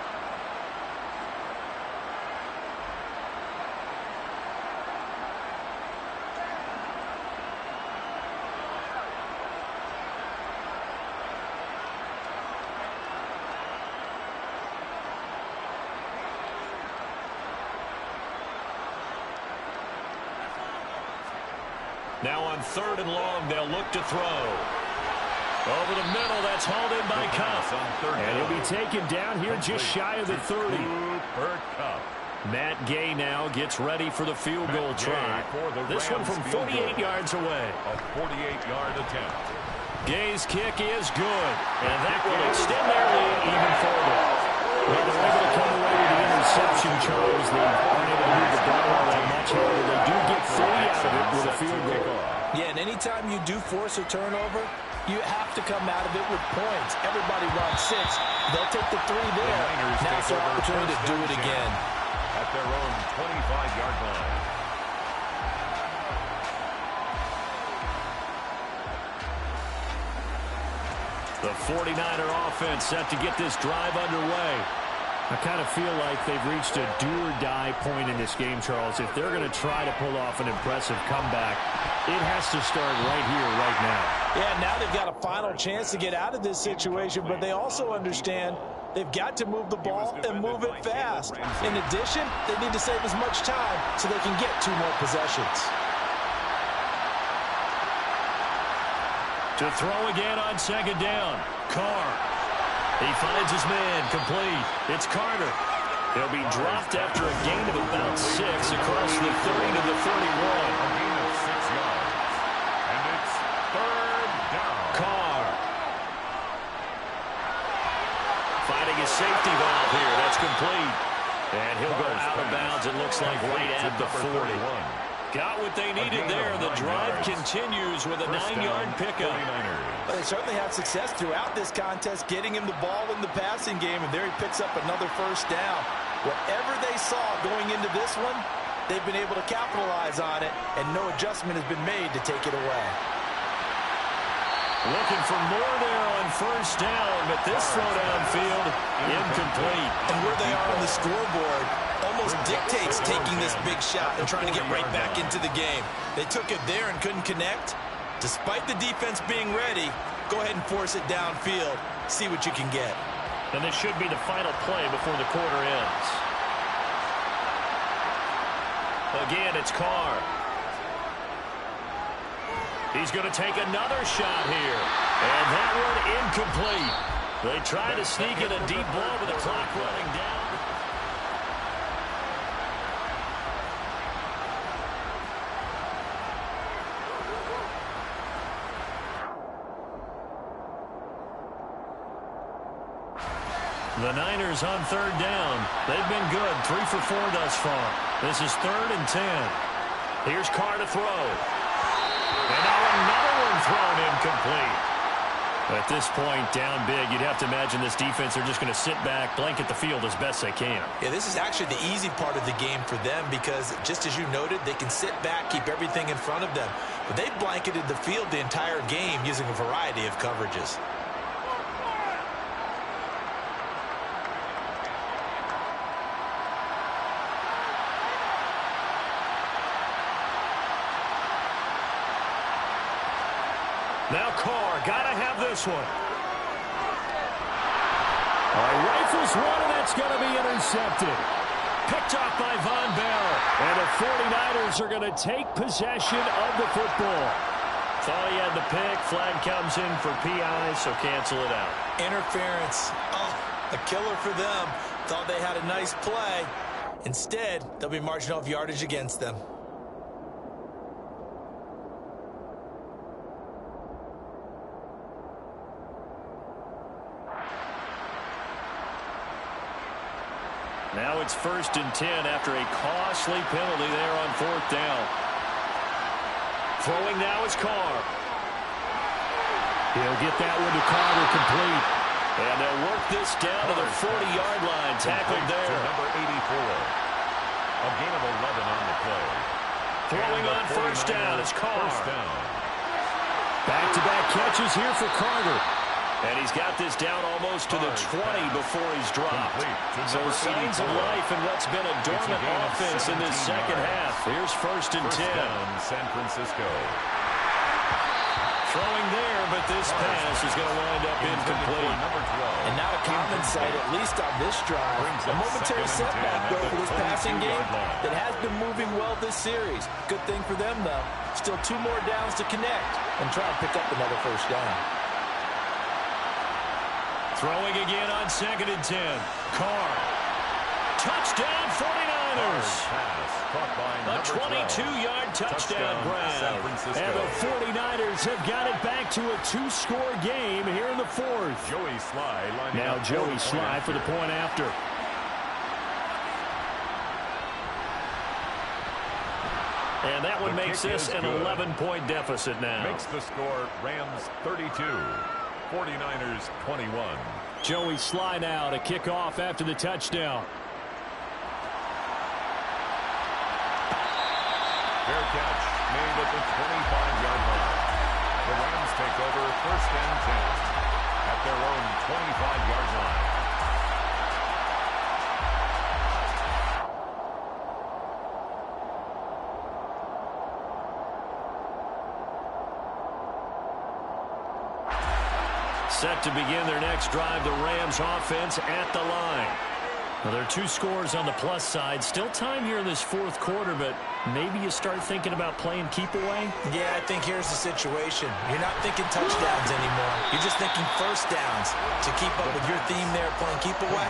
Now on 3rd and long, they'll look to throw. Over the middle, that's hauled in by Cup. And he'll be taken down here just shy of the 30. Matt Gay now gets ready for the field goal try. This one from 48 yards away. A 48-yard attempt. Gay's kick is good. And that will extend their lead even further. Well, they're able to come away with the interception, Charles. They aren't able to move the ball all that much. However, they do get 3 out of it with a field goal. Yeah, and anytime you do force a turnover, you have to come out of it with points. Everybody wants 6. They'll take the 3 there. Now it's their opportunity to do it again. At their own 25-yard line. The 49er offense set to get this drive underway. I kind of feel like they've reached a do-or-die point in this game, Charles. If they're going to try to pull off an impressive comeback, it has to start right here, right now. Yeah, now they've got a final chance to get out of this situation, but they also understand they've got to move the ball and move it fast. In addition, they need to save as much time so they can get 2 more possessions. To throw again on 2nd down. Carr. He finds his man, complete. It's Carter. He'll be dropped after a gain of about 6 across the 30 to the 31. A gain of 6 yards. And it's 3rd down. Carr. Finding his safety valve here. That's complete. And he'll go out of bounds, it looks like, right at the 40. Got what they needed there. The drive continues with a 9-yard pickup. But they certainly had success throughout this contest, getting him the ball in the passing game, and there he picks up another 1st down. Whatever they saw going into this one, they've been able to capitalize on it, and no adjustment has been made to take it away. Looking for more there on 1st down, but this throw downfield, incomplete. And where they are on the scoreboard almost dictates taking this big shot and trying to get right back into the game. They took it there and couldn't connect. Despite the defense being ready, go ahead and force it downfield. See what you can get. And this should be the final play before the quarter ends. Again, it's Carr. He's going to take another shot here. And that one incomplete. They try to sneak in a deep ball with the clock running down. The Niners on 3rd down. They've been good, 3 for 4 thus far. This is 3rd and 10. Here's Carr to throw. And now another one thrown incomplete. At this point, down big, you'd have to imagine this defense are just going to sit back, blanket the field as best they can. Yeah, this is actually the easy part of the game for them because, just as you noted, they can sit back, keep everything in front of them. But they've blanketed the field the entire game using a variety of coverages. Now Carr, gotta have this one. Rifles one, and that's going to be intercepted. Picked off by Von Bell. And the 49ers are going to take possession of the football. Thought he had the pick. Flag comes in for PI, so cancel it out. Interference. Oh, a killer for them. Thought they had a nice play. Instead, they'll be marching off yardage against them. Now it's 1st and 10 after a costly penalty there on 4th down. Throwing now is Carr. He'll get that one to Carter complete. And they'll work this down to the 40-yard line. Tackled there. Number 84. A gain of 11 on the play. Throwing on 1st down is Carr. First down. Back-to-back catches here for Carter. And he's got this down almost to the 20 before he's dropped. So signs of life in what's been a dormant offense in this second half. Here's 1st and 10. San Francisco. Throwing there, but this pass is going to wind up incomplete. And not a common sight, at least on this drive. A momentary setback, though, for this passing game that has been moving well this series. Good thing for them, though. Still 2 more downs to connect and try and pick up another 1st down. Throwing again on 2nd and 10. Carr. Touchdown 49ers. A 22-yard touchdown grab. And the 49ers have got it back to a 2-score game here in the 4th. Joey Sly lining now up Joey Sly for the point after. And that one makes this an 11-point deficit now. Makes the score Rams 32. 49ers 21. Joey Sly now to kick off after the touchdown. Fair catch made at the 25-yard line. The Rams take over 1st and 10 at their own 25-yard line. Set to begin their next drive, the Rams offense at the line. Well, there are 2 scores on the plus side. Still time here in this 4th quarter, but maybe you start thinking about playing keep away? Yeah, I think here's the situation. You're not thinking touchdowns anymore. You're just thinking 1st downs. To keep up with your theme there, playing keep away,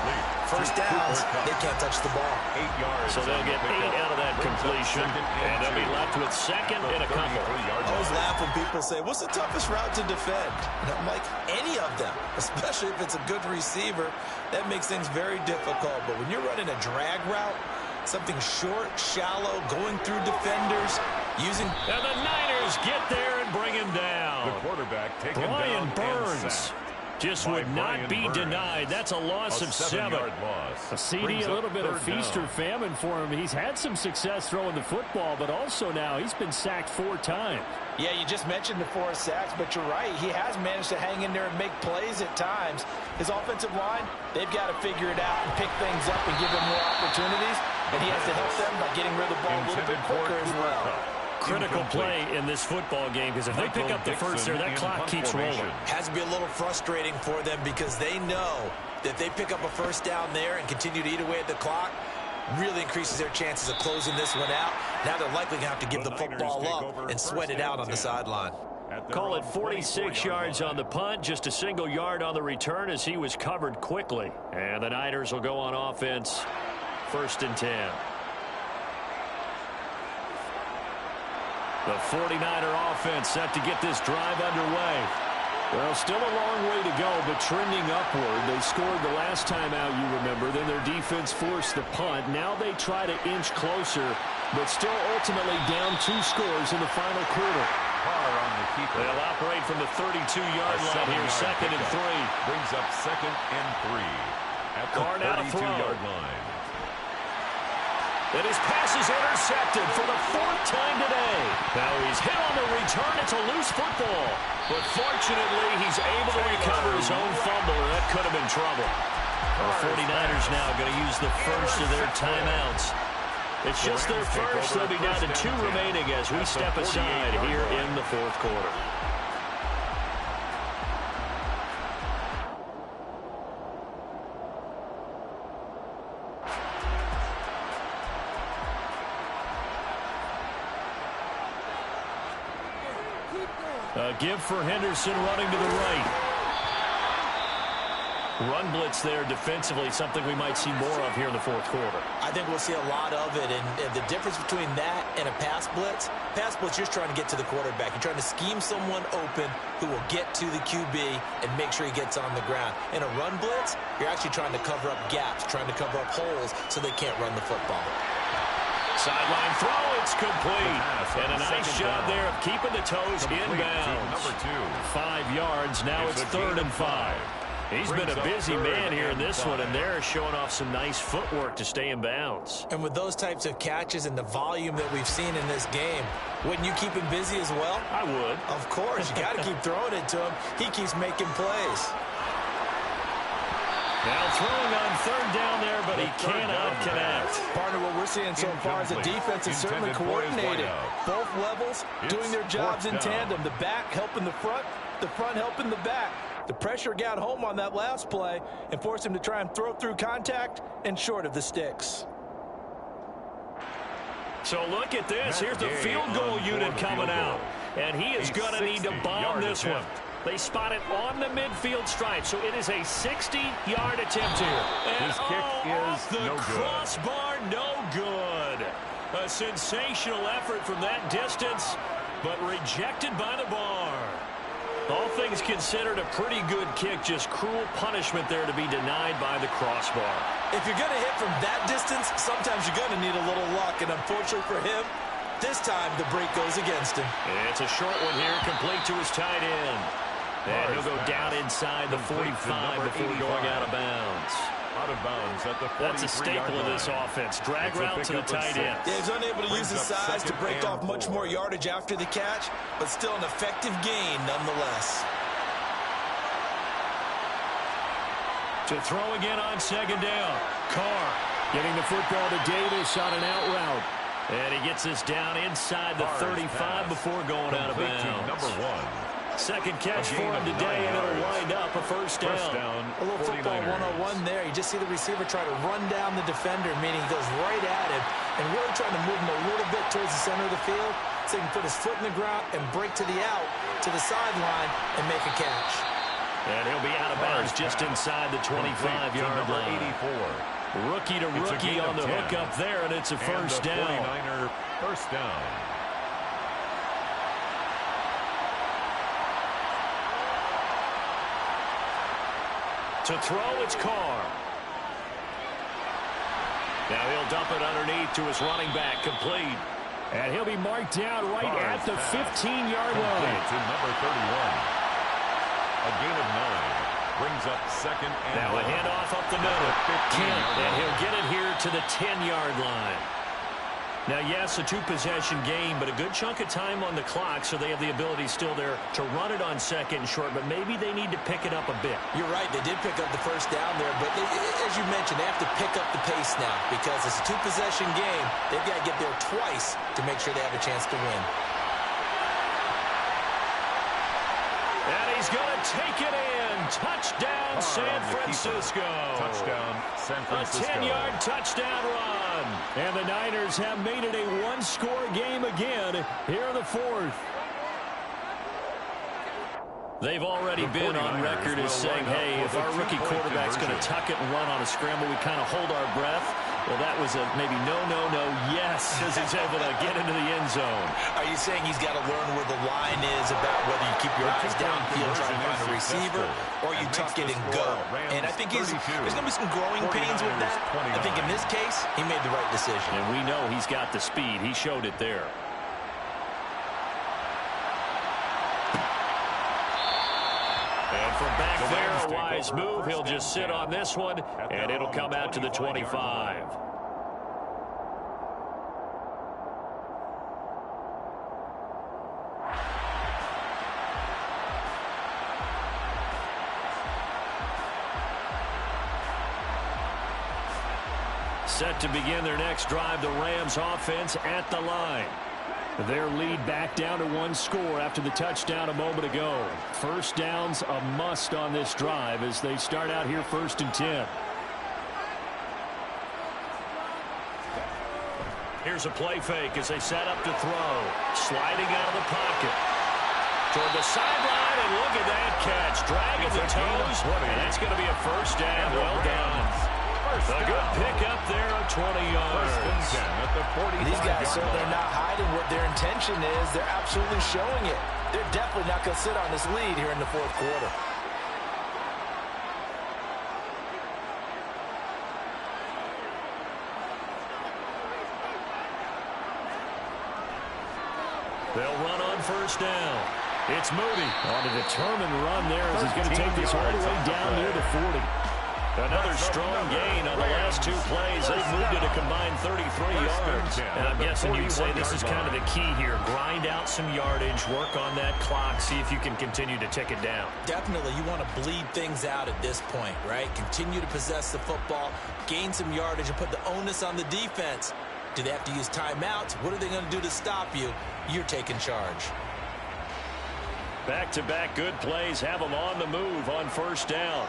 1st downs, they can't touch the ball. 8 yards. So they'll get 8 out of that completion, and they'll be left with 2nd and a couple. I always laugh when people say, what's the toughest route to defend? And I'm like, any of them, especially if it's a good receiver. That makes things very difficult. But when you're running a drag route, something short, shallow, going through defenders, using... And the Niners get there and bring him down. The quarterback taken Brian down Burns just would not be denied. That's a loss of 7. A CD, a little bit of feast or famine for him. He's had some success throwing the football, but also now he's been sacked 4 times. Yeah, you just mentioned the 4 sacks, but you're right. He has managed to hang in there and make plays at times. His offensive line, they've got to figure it out and pick things up and give him more opportunities. And he has to help them by getting rid of the ball a little bit quicker as well. Critical play in this football game, because if they pick up the first there, that clock keeps rolling. Has to be a little frustrating for them because they know that they pick up a 1st down there and continue to eat away at the clock, really increases their chances of closing this one out. Now they're likely going to have to give the football up and sweat it out on the sideline. Call it 46 yards on the punt, just a single yard on the return as he was covered quickly. And the Niners will go on offense, 1st and 10. The 49er offense set to get this drive underway. Well, still a long way to go, but trending upward. They scored the last time out, you remember. Then their defense forced the punt. Now they try to inch closer, but still ultimately down 2 scores in the final quarter. On the keeper. They'll operate from the 32-yard line here, 2nd and 3. Brings up 2nd and 3 at the 32-yard line. And his pass is intercepted for the 4th time today. Now he's hit on the return. It's a loose football. But fortunately, he's able to recover his own fumble, or that could have been trouble. The 49ers now going to use the first of their timeouts. It's just their first. They'll be down to 2 remaining as we step aside here in the 4th quarter. A give for Henderson running to the right. Run blitz there defensively, something we might see more of here in the fourth quarter. I think we'll see a lot of it, and the difference between that and a pass blitz, you're just trying to get to the quarterback. You're trying to scheme someone open who will get to the QB and make sure he gets on the ground. In a run blitz, you're actually trying to cover up gaps, trying to cover up holes so they can't run the football. Sideline throw, it's complete. And a nice job there of keeping the toes inbounds. Number 2. 5 yards, now it's 3rd and 5. He's been a busy man here in this one, and they're showing off some nice footwork to stay in bounds. And with those types of catches and the volume that we've seen in this game, wouldn't you keep him busy as well? I would. Of course. You got to keep throwing it to him. He keeps making plays. Now throwing on 3rd down there, but he cannot connect. Partner, what we're seeing so far is the defense is certainly coordinated. Both levels doing their jobs in tandem. The back helping the front helping the back. The pressure got home on that last play and forced him to try and throw through contact and short of the sticks. So look at this. Here's the field goal unit coming out. And he is going to need to bomb this one. They spot it on the midfield stripe, so it is a 60-yard attempt here. And his kick is the crossbar, no good. A sensational effort from that distance, but rejected by the bar. All things considered, a pretty good kick, just cruel punishment there to be denied by the crossbar. If you're going to hit from that distance, sometimes you're going to need a little luck, and unfortunately for him, this time the break goes against him. It's a short one here, complete to his tight end. And he'll go down inside the 45 before going out of bounds. Out of bounds at the 43-yard line. That's a staple of this offense. Drag route to the tight end. Yeah, he's unable to use his size to break off much more yardage after the catch, but still an effective gain nonetheless. To throw again on 2nd down. Carr getting the football to Davis on an out route. And he gets this down inside the 35 before going out of bounds. Number 1. Second catch for him today, and it'll wind up a first down. A little football 101 there. You just see the receiver try to run down the defender, meaning he goes right at him and really trying to move him a little bit towards the center of the field so he can put his foot in the ground and break to the out, to the sideline, and make a catch. And he'll be out of bounds just inside the 25-yard line. 84. Rookie to rookie on the hook up there, and it's a first down. 49er first down. To throw, it's Carr. Now he'll dump it underneath to his running back, complete. And he'll be marked down right at the 15-yard line. To number 31. A gain of 9. Brings up 2nd and now a handoff up the middle. And he'll get it here to the 10-yard line. Now, yes, a 2-possession game, but a good chunk of time on the clock, so they have the ability still there to run it on 2nd and short, but maybe they need to pick it up a bit. You're right. They did pick up the first down there, but as you mentioned, they have to pick up the pace now because it's a 2-possession game. They've got to get there twice to make sure they have a chance to win. And he's going to take it in. Touchdown, San Francisco. Touchdown, San Francisco. A 10-yard touchdown run. And the Niners have made it a 1-score game again here in the 4th. They've already been on record as saying, hey, if our rookie quarterback's going to tuck it and run on a scramble, we kind of hold our breath. Well, that was a maybe no, yes, as he's able to get into the end zone. Are you saying he's got to learn where the line is about whether you keep your eyes downfield trying to find a receiver or you tuck it and go? And I think there's going to be some growing pains with that. I think in this case, he made the right decision. And we know he's got the speed. He showed it there. And from back there, a wise move. He'll just sit on this one, and it'll come out to the 25. Set to begin their next drive, the Rams offense at the line. Their lead back down to 1 score after the touchdown a moment ago. First down's a must on this drive as they start out here 1st and 10. Here's a play fake as they set up to throw. Sliding out of the pocket. Toward the sideline, and look at that catch. Dragging the toes, and that's going to be a first down. Well done. A good pickup there of 20 yards. These guys, so they're not hiding what their intention is. They're absolutely showing it. They're definitely not going to sit on this lead here in the fourth quarter. They'll run on first down. It's Moody on a determined run there as he's going to take this all the way down near the 40. Another strong gain on the last two plays. They've moved it a combined 33 yards. And I'm guessing you'd say this is kind of the key here. Grind out some yardage, work on that clock, see if you can continue to tick it down. Definitely, you want to bleed things out at this point, right? Continue to possess the football, gain some yardage, and put the onus on the defense. Do they have to use timeouts? What are they going to do to stop you? You're taking charge. Back-to-back good plays have them on the move on first down.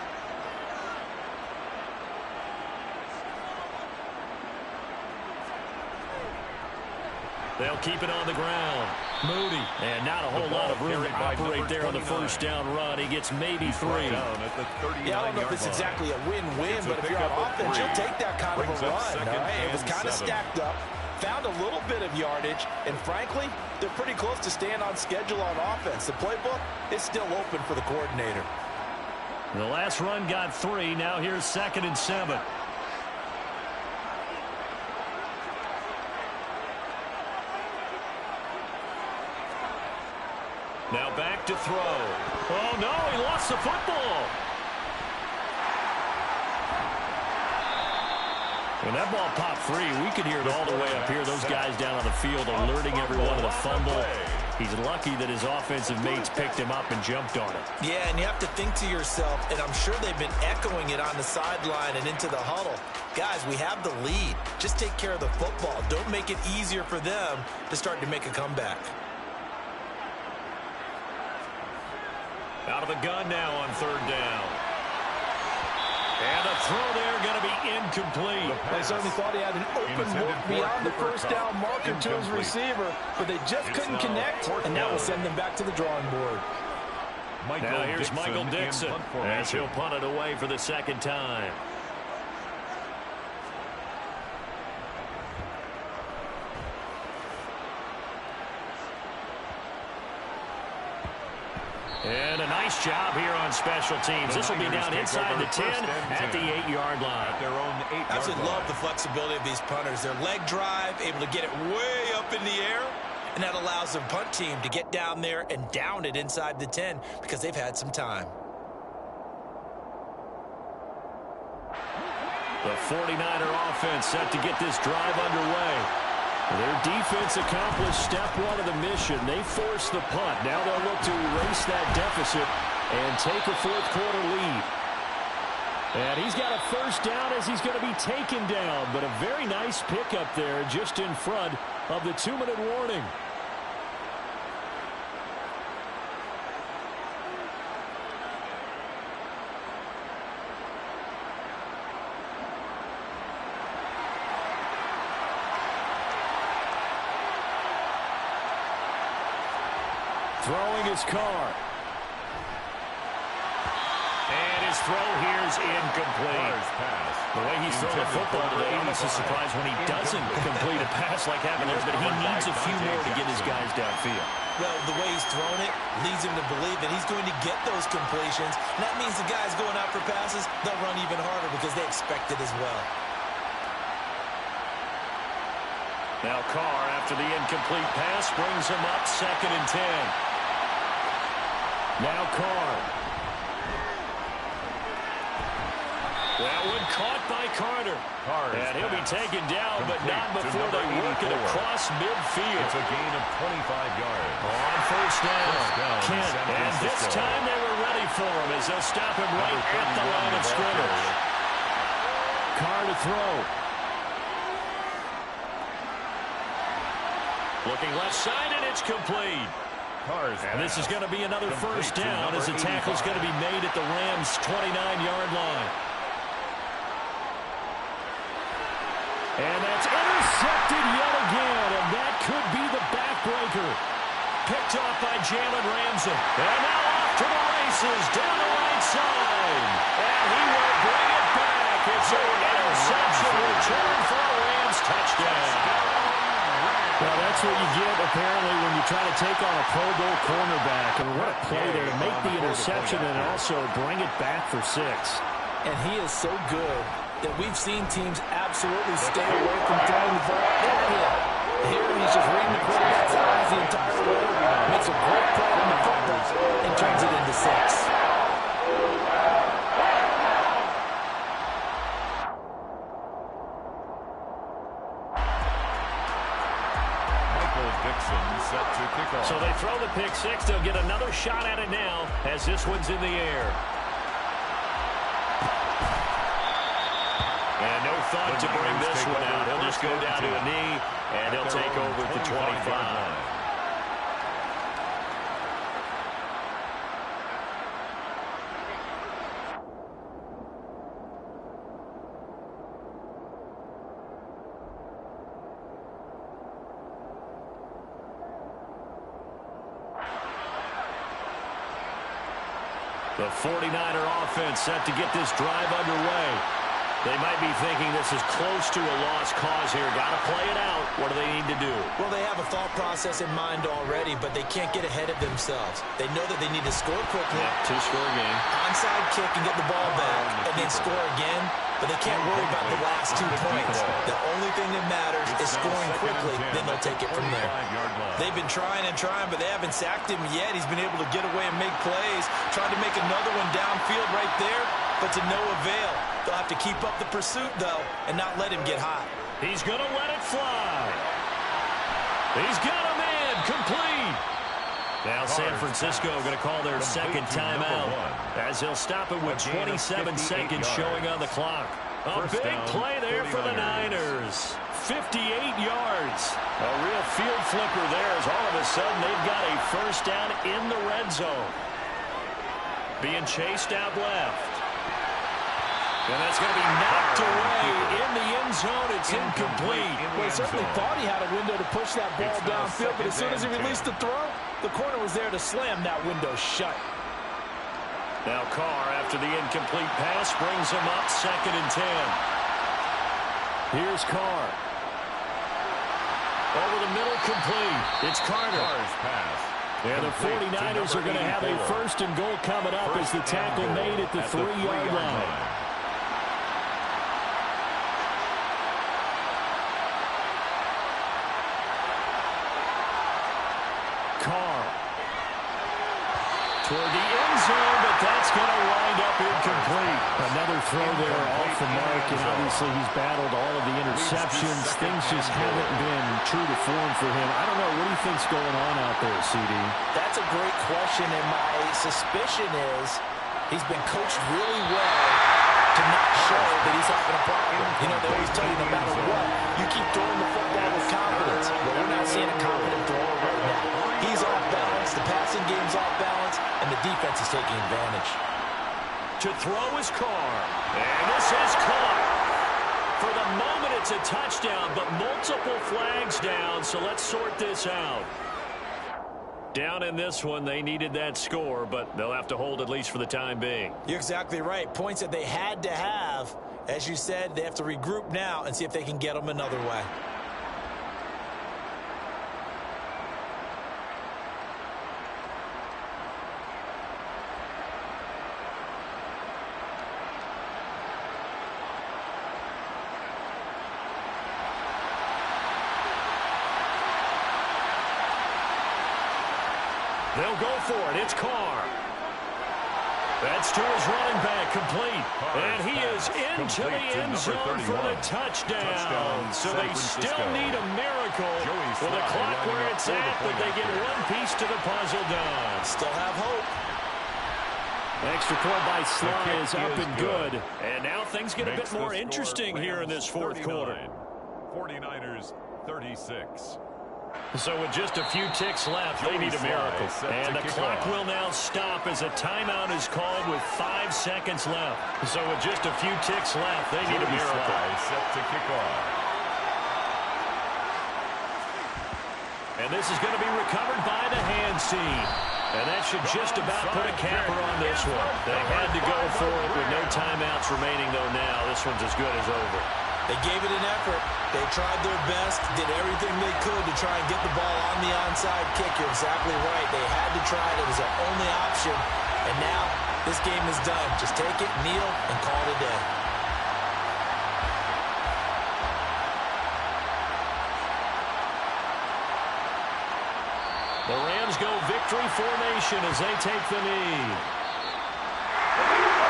They'll keep it on the ground. Moody. And not a whole lot of room to operate there on the first down run. He gets maybe 3. Yeah, I don't know if it's exactly a win-win, but if you're on offense, you'll take that kind of a run. All right? It was kind of stacked up. Found a little bit of yardage, and frankly, they're pretty close to staying on schedule on offense. The playbook is still open for the coordinator. The last run got 3. Now here's 2nd and 7. Now back to throw. Oh, no, he lost the football. When that ball popped free, we could hear it all the way up here. Those guys down on the field alerting everyone of the fumble. He's lucky that his offensive mates picked him up and jumped on it. Yeah, and you have to think to yourself, and I'm sure they've been echoing it on the sideline and into the huddle. Guys, we have the lead. Just take care of the football. Don't make it easier for them to start to make a comeback. Out of the gun now on 3rd down. And the throw there going to be incomplete. They certainly thought he had an open look beyond the first down marker to his receiver, but they just couldn't connect, and that will send them back to the drawing board. Now here's Michael Dixon as he'll punt it away for the 2nd time. And a nice job here on special teams. This will be down inside the 10 at the 8-yard line. I absolutely love the flexibility of these punters. Their leg drive, able to get it way up in the air, and that allows their punt team to get down there and down it inside the 10 because they've had some time. The 49er offense set to get this drive underway. Their defense accomplished step 1 of the mission. They forced the punt. Now they'll look to erase that deficit and take a 4th quarter lead. And he's got a first down as he's going to be taken down. But a very nice pickup there just in front of the 2-minute warning. Throwing his car. And his throw here is incomplete. The way he's thrown the football today, almost a surprise when he doesn't complete a pass like happened there, but he needs a few more to get his guys downfield. Well, the way he's thrown it leads him to believe that he's going to get those completions. And that means the guys going out for passes, they'll run even harder because they expect it as well. Now Carr, after the incomplete pass, brings him up 2nd and 10. Now Carr. That one caught by Carter. And he'll be taken down, but not before they work it across midfield. It's a gain of 25 yards. On first down, Kent. And this time they were ready for him as they'll stop him right at the line of scrimmage. Carr to throw. Looking left side, and it's complete. And this is going to be another first down as the tackle's going to be made at the Rams' 29-yard line. And that's intercepted yet again, and that could be the backbreaker. Picked off by Jalen Ramsey. And now off to the races down the right side. And he will bring it back. It's an interception return for a Rams touchdown. Well, that's what you get, apparently, when you try to take on a Pro Bowl cornerback. And what a play there to make the interception and also bring it back for 6. And he is so good that we've seen teams absolutely stay away from throwing the ball at him. Here he's just reading the quarterback's eyes the entire way, makes a great play on the football, and turns it into 6. So they throw the pick 6. They'll get another shot at it now as this one's in the air. And no thought to bring this one out. He'll just go down to a knee, and he'll take over at the 25. The 49er offense set to get this drive underway. They might be thinking this is close to a lost cause here. Got to play it out. What do they need to do? Well, they have a thought process in mind already, but they can't get ahead of themselves. They know that they need to score quickly. Yeah, 2-score game. Onside kick and get the ball back, and then score again. But they can't worry about the last 2 points. The only thing that matters is scoring quickly. Then they'll take it from there. They've been trying and trying, but they haven't sacked him yet. He's been able to get away and make plays. Tried to make another one downfield right there, but to no avail. They'll have to keep up the pursuit, though, and not let him get hot. He's going to let it fly. He's got him in. Complete. Now San Francisco going to call their second timeout as he'll stop it with 27 seconds showing on the clock. A big play there for the Niners. 58 yards. A real field flipper there as all of a sudden they've got a first down in the red zone. Being chased out left. And that's going to be knocked away in the end zone. It's incomplete. Well, he certainly thought he had a window to push that ball downfield, but as soon as he released the throw, the corner was there to slam that window shut. Now Carr, after the incomplete pass, brings him up 2nd and 10. Here's Carr. Over the middle, complete. It's Carter. Carr's pass. And the 49ers are going to have a 1st and goal coming up as the tackle made at the 3-yard line. Carr toward the end zone, but that's going to wind up incomplete. Another throw there off the mark, and obviously he's battled all of the interceptions. Things just haven't been true to form for him. I don't know. What do you think's going on out there, CD? That's a great question, and my suspicion is he's been coached really well to not show that he's having a problem. You know, they always tell you no matter what, you keep throwing the football with confidence. But we're not seeing a confident thrower right now. He's off balance, the passing game's off balance, and the defense is taking advantage. To throw is Carr. And this is caught. For the moment, it's a touchdown, but multiple flags down, so let's sort this out. Down in this one, they needed that score, but they'll have to hold at least for the time being. You're exactly right. Points that they had to have. As you said, they have to regroup now and see if they can get them another way. They'll go for it. It's Carr. That's to his running back, complete. And he is into the end zone for the touchdown. So they still need a miracle with a clock where it's at, but they get one piece to the puzzle done. Still have hope. Extra point by Sly is up and good. And now things get a bit more interesting here in this 4th quarter. 49ers 36. So with just a few ticks left, they need a miracle. And the clock will now stop as a timeout is called with 5 seconds left. So with just a few ticks left, they need a miracle. Set to kick off. And this is going to be recovered by the hands team. And that should just about put a capper on this one. They had to go for it with no timeouts remaining, though now. This one's as good as over. They gave it an effort. They tried their best, did everything they could to try and get the ball on the onside kick. You're exactly right. They had to try it. It was their only option. And now this game is done. Just take it, kneel, and call it a day. The Rams go victory formation as they take the knee.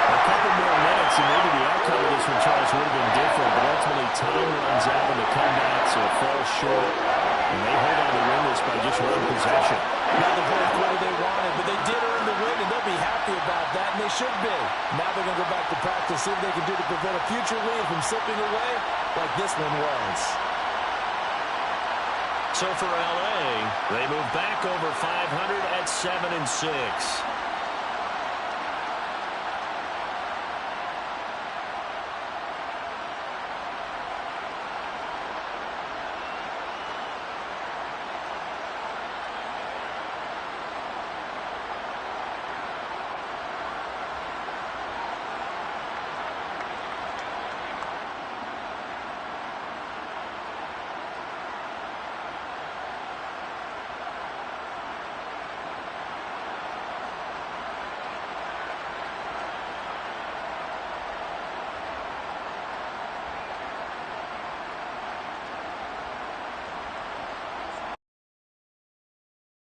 A couple more minutes, and maybe the outcome of this one, Charles, would have been different, but ultimately time runs out in the comeback, so it falls short, and they hold on to win this by just one possession. Not the fourth quarter they wanted, but they did earn the win, and they'll be happy about that, and they should be. Now they're going to go back to practice, see what they can do to prevent a future lead from slipping away like this one was. So for L.A., they move back over 500 at 7-6.